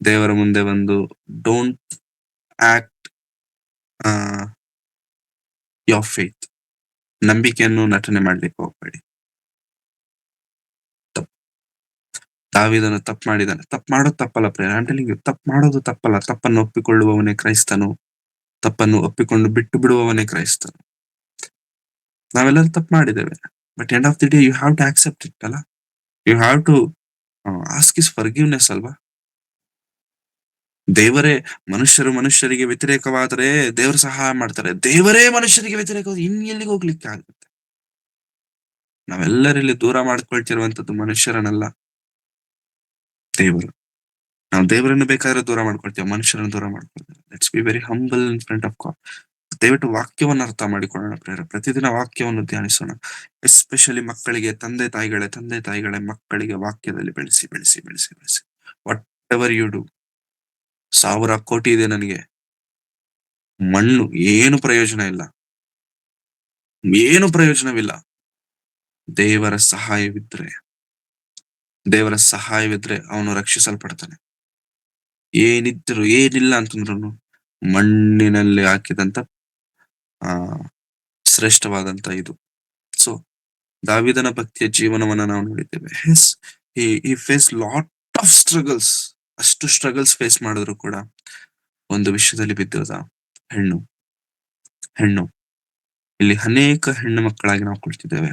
ದೇವರ ಮುಂದೆ ಬಂದು ಡೋಂಟ್ ಆಕ್ಟ್ ಯೋರ್ ಫೇತ್, ನಂಬಿಕೆಯನ್ನು ನಟನೆ ಮಾಡ್ಲಿಕ್ಕೆ ಹೋಗ್ಬೇಡಿ. ತಪ್ಪು. ದಾವೀದನು ತಪ್ಪು ಮಾಡಿದಾನೆ. ತಪ್ಪು ಮಾಡೋದು ತಪ್ಪಲ್ಲ prayer, I am telling you, ತಪ್ಪು ಮಾಡೋದು ತಪ್ಪಲ್ಲ. ತಪ್ಪನ್ನು ಒಪ್ಪಿಕೊಳ್ಳುವವನೇ ಕ್ರೈಸ್ತನು, ತಪ್ಪನ್ನು ಒಪ್ಪಿಕೊಂಡು ಬಿಟ್ಟು ಬಿಡುವವನೇ ಕ್ರೈಸ್ತನು. ನಾವೆಲ್ಲರೂ ತಪ್ಪು ಮಾಡಿದ್ದೇವೆ, but end of the day you have to accept it ಅಲ್ಲ. You have to ask his forgiveness ಅಲ್ವಾ. ದೇವರೇ ಮನುಷ್ಯರಿಗೆ ವ್ಯತಿರೇಕವಾದರೆ ದೇವರು ಸಹಾಯ ಮಾಡ್ತಾರೆ. ದೇವರೇ ಮನುಷ್ಯರಿಗೆ ವ್ಯತಿರೇಕವಾದ ಇನ್ ಎಲ್ಲಿಗೆ ಹೋಗ್ಲಿಕ್ಕೆ ಆಗುತ್ತೆ? ನಾವೆಲ್ಲರಲ್ಲಿ ದೂರ ಮಾಡ್ಕೊಳ್ತಿರುವಂತದ್ದು ಮನುಷ್ಯರನ್ನಲ್ಲ, ದೇವರು. ನಾವು ದೇವರನ್ನು ಬೇಕಾದ್ರೆ ದೂರ ಮಾಡ್ಕೊಳ್ತೇವೆ, ಮನುಷ್ಯರನ್ನು ದೂರ ಮಾಡ್ಕೊಳ್ತೇವೆ. Let's be very humble in front of God. ದಯವಿಟ್ಟು ವಾಕ್ಯವನ್ನು ಅರ್ಥ ಮಾಡಿಕೊಳ್ಳೋಣ ಪ್ರೇಯರ್. ಪ್ರತಿದಿನ ವಾಕ್ಯವನ್ನು ಧ್ಯಾನಿಸೋಣ. ಎಸ್ಪೆಷಲಿ ಮಕ್ಕಳಿಗೆ, ತಂದೆ ತಾಯಿಗಳೇ ಮಕ್ಕಳಿಗೆ ವಾಕ್ಯದಲ್ಲಿ ಬೆಳೆಸಿ ಬೆಳೆಸಿ ಬೆಳೆಸಿ ಬೆಳೆಸಿ. ವಾಟ್ ಎವರ್ ಯು ಡೂ, 1000 ಕೋಟಿ ಇದೆ ನನಗೆ, ಮಣ್ಣು, ಏನು ಪ್ರಯೋಜನವಿಲ್ಲ. ದೇವರ ಸಹಾಯವಿದ್ರೆ ಅವನು ರಕ್ಷಿಸಲ್ಪಡ್ತಾನೆ. ಏನಿಲ್ಲ ಅಂತಂದ್ರು ಮಣ್ಣಿನಲ್ಲಿ ಹಾಕಿದಂತ ಶ್ರೇಷ್ಠವಾದಂತ ಇದು. ಸೊ ದಾವೀದನ ಭಕ್ತಿಯ ಜೀವನವನ್ನ ನಾವು ನೋಡಿದ್ದೇವೆ. he faced lot of struggles. ಅಷ್ಟು ಸ್ಟ್ರಗಲ್ಸ್ ಫೇಸ್ ಮಾಡಿದ್ರು ಕೂಡ ಒಂದು ವಿಷಯದಲ್ಲಿ ಬಿದ್ದೋದ, ಹೆಣ್ಣು. ಇಲ್ಲಿ ಅನೇಕ ಹೆಣ್ಣು ಮಕ್ಕಳಾಗಿ ನಾವು ಕೊಳ್ತಿದ್ದೇವೆ.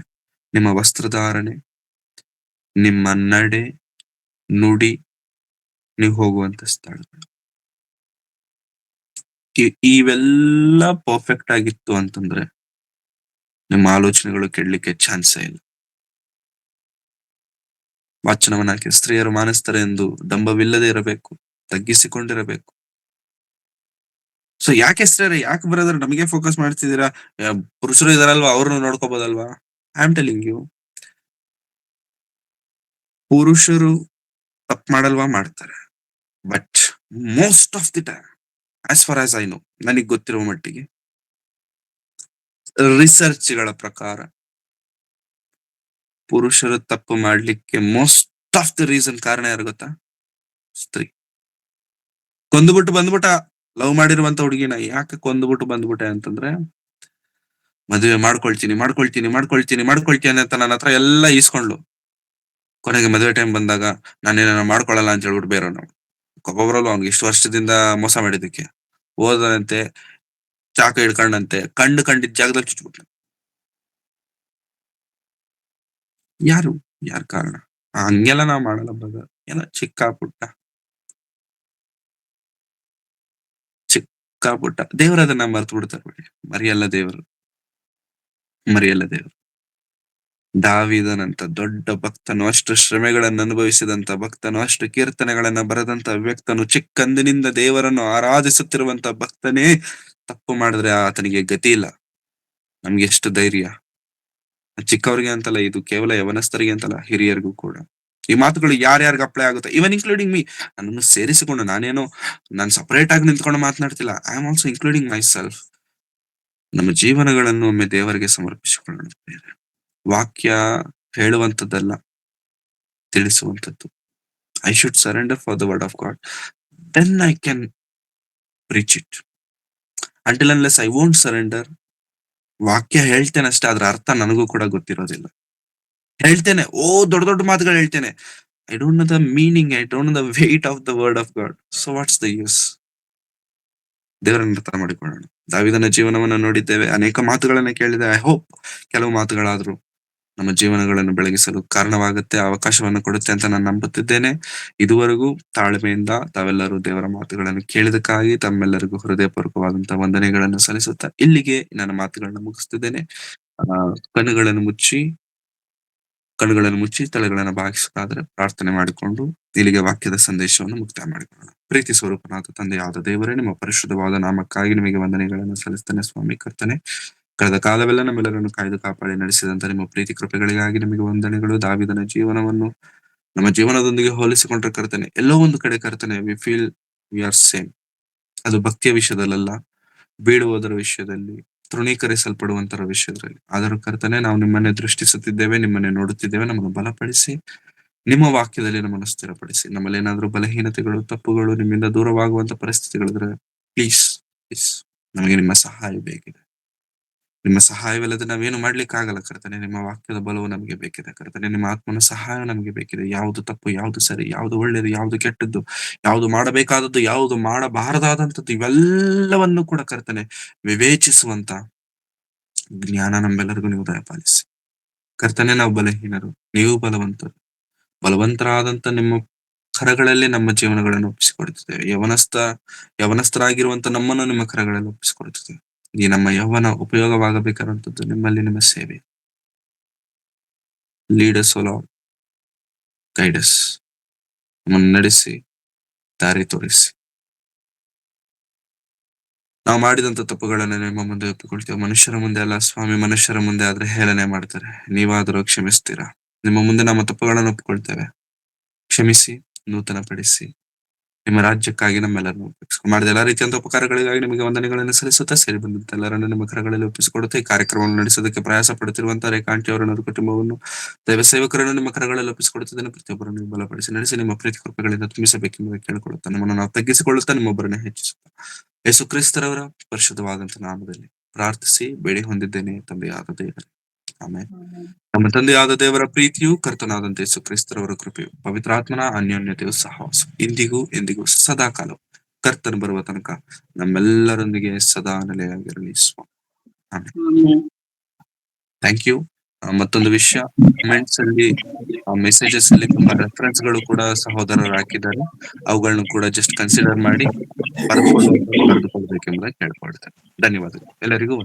ನಿಮ್ಮ ವಸ್ತ್ರಧಾರಣೆ, ನಿಮ್ಮ ನಡೆ, ನುಡಿ, ನೀವು ಹೋಗುವಂತ ಸ್ಥಳಗಳು, ಇವೆಲ್ಲ ಪರ್ಫೆಕ್ಟ್ ಆಗಿತ್ತು ಅಂತಂದ್ರೆ ನಿಮ್ಮ ಆಲೋಚನೆಗಳು ಕೆಡ್ಲಿಕ್ಕೆ ಚಾನ್ಸೇ ಇಲ್ಲ. ವಾಚನವನ್ನ ಹಾಕಿ, ಸ್ತ್ರೀಯರು ಮಾನಸ್ತಾರೆ ಎಂದು ಡಂಬವಿಲ್ಲದೆ ಇರಬೇಕು, ತಗ್ಗಿಸಿಕೊಂಡಿರಬೇಕು. ಸೊ ಯಾಕೆ ಸ್ತ್ರೀಯರೇ, ಯಾಕೆ ಬರೋದ್ರ ನಮಗೆ ಫೋಕಸ್ ಮಾಡ್ತಿದ್ದೀರಾ? ಪುರುಷರು ಇದಾರಲ್ವಾ, ಅವ್ರನ್ನ ನೋಡ್ಕೋಬಹುದಲ್ವಾ? ಐ ಆಮ್ ಟೆಲಿಂಗ್ ಯು, ಪುರುಷರು ತಪ್ಪು ಮಾಡಲ್ವಾ? ಮಾಡ್ತಾರೆ. But most of the time, as far as I know, ನನಗೆ ಗೊತ್ತಿರುವ ಮಟ್ಟಿಗೆ, ರಿಸರ್ಚ್ ಗಳ ಪ್ರಕಾರ ಪುರುಷರು ತಪ್ಪು ಮಾಡ್ಲಿಕ್ಕೆ ಮೋಸ್ಟ್ ಆಫ್ ದಿ ರೀಸನ್ ಕಾರಣ ಯಾರು ಗೊತ್ತಾ? ಸ್ತ್ರೀ. ಕೊಂದುಬಿಟ್ಟು ಬಂದ್ಬಿಟ್ಟ, ಲವ್ ಮಾಡಿರುವಂತ ಹುಡುಗಿನ ಯಾಕೆ ಕೊಂದುಬಿಟ್ಟು ಬಂದ್ಬಿಟ್ಟೆ ಅಂತಂದ್ರೆ, ಮದುವೆ ಮಾಡ್ಕೊಳ್ತೀನಿ ಅಂತ ನನ್ನ ಹತ್ರ ಎಲ್ಲ ಈಸ್ಕೊಂಡ್ಲು. ಕೊನೆಗೆ ಮದುವೆ ಟೈಮ್ ಬಂದಾಗ ನಾನೇನ ಮಾಡ್ಕೊಳಲ್ಲ ಅಂತ ಹೇಳ್ಬಿಟ್ಟು ಬೇರೆ ನಾವು ಒಬ್ಬೊಬ್ರಲ್ಲೂ ಅವ್ನಿಗೆ ಇಷ್ಟು ವರ್ಷದಿಂದ ಮೋಸ ಮಾಡಿದ್ದಕ್ಕೆ ಓದನಂತೆ, ಚಾಕ ಹಿಡ್ಕೊಂಡಂತೆ, ಕಂಡಿದ್ದ ಜಾಗದಲ್ಲಿ ಚುಚ್ಬಿಟ್ಲು. ಯಾರು ಕಾರಣ? ಹಂಗೆಲ್ಲ ನಾವ್ ಮಾಡಲ್ಲ ಬ್ರದರ್. ಏನೋ ಚಿಕ್ಕ ಪುಟ್ಟ ದೇವರು ಅದನ್ನ ಮರ್ತು ಬಿಡ್ತಾರೆ ಬಿಡಿ. ಮರಿಯಲ್ಲ ದೇವರು. ದಾವೀದನಂತ ದೊಡ್ಡ ಭಕ್ತನು, ಅಷ್ಟು ಶ್ರಮೆಗಳನ್ನು ಅನುಭವಿಸಿದಂತ ಭಕ್ತನು, ಅಷ್ಟು ಕೀರ್ತನೆಗಳನ್ನ ಬರೆದಂತ ವ್ಯಕ್ತನು, ಚಿಕ್ಕಂದಿನಿಂದ ದೇವರನ್ನು ಆರಾಧಿಸುತ್ತಿರುವಂತ ಭಕ್ತನೇ ತಪ್ಪು ಮಾಡಿದ್ರೆ ಆತನಿಗೆ ಗತಿ ಇಲ್ಲ. ನಮ್ಗೆ ಎಷ್ಟು ಧೈರ್ಯ! ಚಿಕ್ಕವರಿಗೆ ಅಂತಲ್ಲ, ಇದು ಕೇವಲ ಯವನಸ್ಥರಿಗೆ ಅಂತಲ್ಲ, ಹಿರಿಯರಿಗೂ ಕೂಡ ಈ ಮಾತುಗಳು ಯಾರ್ಯಾರಿಗೆ ಅಪ್ಲೈ ಆಗುತ್ತೆ, ಇವನ್ ಇನ್ಕ್ಲೂಡಿಂಗ್ ಮೀ. ನನ್ನನ್ನು ಸೇರಿಸಿಕೊಂಡು, ನಾನು ಸಪರೇಟ್ ಆಗಿ ನಿಂತ್ಕೊಂಡು ಮಾತನಾಡ್ತಿಲ್ಲ. I am also including myself. ನಮ್ಮ ಜೀವನಗಳನ್ನು ಒಮ್ಮೆ ದೇವರಿಗೆ ಸಮರ್ಪಿಸಿಕೊಳ್ಳೋಣ. ವಾಕ್ಯ ಹೇಳುವಂಥದ್ದಲ್ಲ, ತಿಳಿಸುವಂಥದ್ದು. I should surrender for the word of God, then I can preach it. Until unless I won't surrender, ವಾಕ್ಯ ಹೇಳ್ತೇನೆ ಅಷ್ಟೇ, ಅದ್ರ ಅರ್ಥ ನನಗೂ ಕೂಡ ಗೊತ್ತಿರೋದಿಲ್ಲ. ಹೇಳ್ತೇನೆ, ದೊಡ್ಡ ಮಾತುಗಳು ಹೇಳ್ತೇನೆ, I don't know the meaning, I don't know the weight of the word of god. So what's the use? ದೇವರನ್ನು ಅರ್ಥ ಮಾಡಿಕೊಳ್ಳೋಣ. ದಾವೀದನ ಜೀವನವನ್ನು ನೋಡಿದ್ದೇವೆ, ಅನೇಕ ಮಾತುಗಳನ್ನ ಕೇಳಿದೆ. ಐ ಹೋಪ್ ಕೆಲವು ಮಾತುಗಳಾದ್ರೂ ನಮ್ಮ ಜೀವನಗಳನ್ನು ಬೆಳಗಿಸಲು ಕಾರಣವಾಗುತ್ತೆ, ಅವಕಾಶವನ್ನು ಕೊಡುತ್ತೆ ಅಂತ ನಾನು ನಂಬುತ್ತಿದ್ದೇನೆ. ಇದುವರೆಗೂ ತಾಳ್ಮೆಯಿಂದ ತಾವೆಲ್ಲರೂ ದೇವರ ಮಾತುಗಳನ್ನು ಕೇಳಿದಕ್ಕಾಗಿ ತಮ್ಮೆಲ್ಲರಿಗೂ ಹೃದಯಪೂರ್ವಕವಾದಂತಹ ವಂದನೆಗಳನ್ನು ಸಲ್ಲಿಸುತ್ತಾ ಇಲ್ಲಿಗೆ ನನ್ನ ಮಾತುಗಳನ್ನ ಮುಗಿಸ್ತಿದ್ದೇನೆ. ಕಣ್ಣುಗಳನ್ನು ಮುಚ್ಚಿ ತಲೆಗಳನ್ನು ಬಾಗಿಸಬೇಕಾದ್ರೆ ಪ್ರಾರ್ಥನೆ ಮಾಡಿಕೊಂಡು ಇಲ್ಲಿಗೆ ವಾಕ್ಯದ ಸಂದೇಶವನ್ನು ಮುಕ್ತಾಯ ಮಾಡಿಕೊಳ್ಳೋಣ. ಪ್ರೀತಿ ಸ್ವರೂಪನಾದ ತಂದೆಯಾದ ದೇವರೇ, ನಿಮ್ಮ ಪರಿಶುದ್ಧವಾದ ನಾಮಕ್ಕಾಗಿ ನಿಮಗೆ ವಂದನೆಗಳನ್ನು ಸಲ್ಲಿಸ್ತೇನೆ ಸ್ವಾಮಿ ಕರ್ತನೆ. ಕಳೆದ ಕಾಲವೆಲ್ಲ ನಮ್ಮೆಲ್ಲರನ್ನು ಕಾಯ್ದು ಕಾಪಾಡಿ ನಡೆಸಿದಂತ ನಿಮ್ಮ ಪ್ರೀತಿ ಕೃಪೆಗಳಿಗಾಗಿ ನಿಮಗೆ ವಂದನೆಗಳು. ದಾವೀದನ ಜೀವನವನ್ನು ನಮ್ಮ ಜೀವನದೊಂದಿಗೆ ಹೋಲಿಸಿಕೊಂಡ್ರೆ ಕರ್ತನೆ, ಎಲ್ಲೋ ಒಂದು ಕಡೆ ಕರ್ತನೆ, V feel we are same. ಅದು ಭಕ್ತಿಯ ವಿಷಯದಲ್ಲ, ಬೀಳುವುದರ ವಿಷಯದಲ್ಲಿ, ತೃಣೀಕರಿಸಲ್ಪಡುವಂತರ ವಿಷಯದಲ್ಲಿ. ಆದರೂ ಕರ್ತನೆ, ನಾವು ನಿಮ್ಮನ್ನೇ ದೃಷ್ಟಿಸುತ್ತಿದ್ದೇವೆ, ನಿಮ್ಮನ್ನೇ ನೋಡುತ್ತಿದ್ದೇವೆ. ನಮ್ಮನ್ನು ಬಲಪಡಿಸಿ ನಿಮ್ಮ ವಾಕ್ಯದಲ್ಲಿ ನಮ್ಮನ್ನು ಸ್ಥಿರಪಡಿಸಿ. ನಮ್ಮಲ್ಲಿ ಏನಾದ್ರೂ ಬಲಹೀನತೆಗಳು, ತಪ್ಪುಗಳು, ನಿಮ್ಮಿಂದ ದೂರವಾಗುವಂತ ಪರಿಸ್ಥಿತಿಗಳಿದ್ರೆ ಪ್ಲೀಸ್ ಪ್ಲೀಸ್ ನಮಗೆ ನಿಮ್ಮ ಸಹಾಯ ಬೇಕಿದೆ. ನಿಮ್ಮ ಸಹಾಯವಿಲ್ಲದೆ ನಾವೇನು ಮಾಡ್ಲಿಕ್ಕೆ ಆಗಲ್ಲ ಕರ್ತನೆ. ನಿಮ್ಮ ವಾಕ್ಯದ ಬಲವು ನಮಗೆ ಬೇಕಿದೆ ಕರ್ತನೆ. ನಿಮ್ಮ ಆತ್ಮನ ಸಹಾಯ ನಮಗೆ ಬೇಕಿದೆ. ಯಾವುದು ತಪ್ಪು, ಯಾವುದು ಸರಿ, ಯಾವುದು ಒಳ್ಳೆಯದು, ಯಾವುದು ಕೆಟ್ಟದ್ದು, ಯಾವುದು ಮಾಡಬೇಕಾದದ್ದು, ಯಾವುದು ಮಾಡಬಾರದಾದಂಥದ್ದು, ಇವೆಲ್ಲವನ್ನು ಕೂಡ ಕರ್ತನೆ ವಿವೇಚಿಸುವಂತ ಜ್ಞಾನ ನಮ್ಮೆಲ್ಲರಿಗೂ ನೀವು ದಯಪಾಲಿಸಿ ಕರ್ತನೆ. ನಾವು ಬಲಹೀನರು, ನೀವು ಬಲವಂತರು. ಬಲವಂತರಾದಂತ ನಿಮ್ಮ ಕರಗಳಲ್ಲಿ ನಮ್ಮ ಜೀವನಗಳನ್ನು ಒಪ್ಪಿಸಿಕೊಡುತ್ತಿದ್ದೇವೆ. ಯವನಸ್ಥರಾಗಿರುವಂತ ನಮ್ಮನ್ನು ನಿಮ್ಮ ಕರಗಳಲ್ಲಿ ಒಪ್ಪಿಸಿಕೊಡುತ್ತಿದ್ದೇವೆ. ಈ ನಮ್ಮ ಯೌವನ ಉಪಯೋಗವಾಗಬೇಕಾದಂಥದ್ದು ನಿಮ್ಮಲ್ಲಿ ನಿಮ್ಮ ಸೇವೆ. ಲೀಡರ್ಸ್ ಓ ಲಾರ್ಡ್, ಗೈಡಸ್, ನಮ್ಮನ್ನು ನಡೆಸಿ, ದಾರಿ ತೋರಿಸಿ. ನಾವು ಮಾಡಿದಂತ ತಪ್ಪುಗಳನ್ನು ನಿಮ್ಮ ಮುಂದೆ ಒಪ್ಪಿಕೊಳ್ತೇವೆ. ಮನುಷ್ಯರ ಮುಂದೆ ಅಲ್ಲ ಸ್ವಾಮಿ, ಮನುಷ್ಯರ ಮುಂದೆ ಆದ್ರೆ ಹೇಳನೆ ಮಾಡ್ತಾರೆ, ನೀವಾದರೂ ಕ್ಷಮಿಸ್ತೀರಾ. ನಿಮ್ಮ ಮುಂದೆ ನಮ್ಮ ತಪ್ಪುಗಳನ್ನು ಒಪ್ಪಿಕೊಳ್ತೇವೆ. ಕ್ಷಮಿಸಿ, ನೂತನ ಪಡಿಸಿ, ನಿಮ್ಮ ರಾಜ್ಯಕ್ಕಾಗಿ ನಮ್ಮೆಲ್ಲರನ್ನು ಮಾಡಿದ ಎಲ್ಲಾ ರೀತಿಯಂತ ಉಪಕಾರಗಳಿಗಾಗಿ ನಿಮಗೆ ವಂದನೆಗಳನ್ನು ಸಲ್ಲಿಸುತ್ತಾ, ಸೇರಿ ಬಂದಂತ ಎಲ್ಲರನ್ನು ನಿಮ್ಮ ಕರಗಳಲ್ಲಿ ಒಪ್ಪಿಸಿಕೊಡುತ್ತೆ. ಈ ಕಾರ್ಯಕ್ರಮವನ್ನು ನಡೆಸೋದಕ್ಕೆ ಪ್ರಯಾಸ ಪಡುತ್ತಿರುವಂತಹ ರೇಖಾಂಟಿ ಅವರನ್ನು, ಕುಟುಂಬವನ್ನು, ದೈವ ಸೇವಕರನ್ನು ನಿಮ್ಮ ಕರಗಳಲ್ಲಿ ಒಪ್ಪಿಸಿಕೊಡುತ್ತಿದ್ದೇನೆ. ಪ್ರತಿಯೊಬ್ಬರನ್ನು ನೀವು ಬಲಪಡಿಸಿ ನಡೆಸಿ, ನಿಮ್ಮ ಪ್ರೀತಿ ಕೃಪೆಗಳಿಂದ ತುಂಬಿಸಬೇಕೆಂಬುದು ಕೇಳಿಕೊಳ್ಳುತ್ತಾ, ನಮ್ಮನ್ನು ನಾವು ತಗ್ಗಿಸಿಕೊಳ್ಳುತ್ತಾ ನಿಮ್ಮೊಬ್ಬರನ್ನೇ ಹೆಚ್ಚಿಸುತ್ತಾ, ಯೇಸು ಕ್ರಿಸ್ತರವರ ಪರಿಶುದ್ಧವಾದಂತ ನಾಮದಲ್ಲಿ ಪ್ರಾರ್ಥಿಸಿ ಬೇಡಿ ಹೊಂದಿದ್ದೇನೆ ತಂದೆಯಾದ ದೇವರೇ, ಆಮೆನ್. ನಮ್ಮ ತಂದೆಯಾದ ದೇವರ ಪ್ರೀತಿಯು, ಕರ್ತನಾದಂತ ಯೇಸು ಕ್ರಿಸ್ತರವರ ಕೃಪೆಯು, ಪವಿತ್ರಾತ್ಮನ ಅನ್ಯೋನ್ಯತೆಯು, ಸಹವಾಸ ಇಂದಿಗೂ ಎಂದಿಗೂ ಸದಾ ಕಾಲವು ಕರ್ತನು ಬರುವ ತನಕ ನಮ್ಮೆಲ್ಲರೊಂದಿಗೆ ಸದಾ ನೆಲೆಯಾಗಿರಲಿ ಸ್ವಾಮಿ, ಆಮೆನ್. Thank you. ಮತ್ತೊಂದು ವಿಷಯ, ಕಮೆಂಟ್ಸ್ ಅಲ್ಲಿ ಮೆಸೇಜಸ್ ಅಲ್ಲಿ ತುಂಬಾ ರೆಫರೆನ್ಸ್ ಗಳು ಕೂಡ ಸಹೋದರರು ಹಾಕಿದ್ದಾರೆ. ಅವುಗಳನ್ನು ಕೂಡ ಜಸ್ಟ್ ಕನ್ಸಿಡರ್ ಮಾಡಿ ಬರೆದುಕೊಳ್ಳಬೇಕೆಂಬುದಾಗಿ ಕೇಳ್ಕೊಳ್ತೇನೆ. ಧನ್ಯವಾದಗಳು ಎಲ್ಲರಿಗೂ.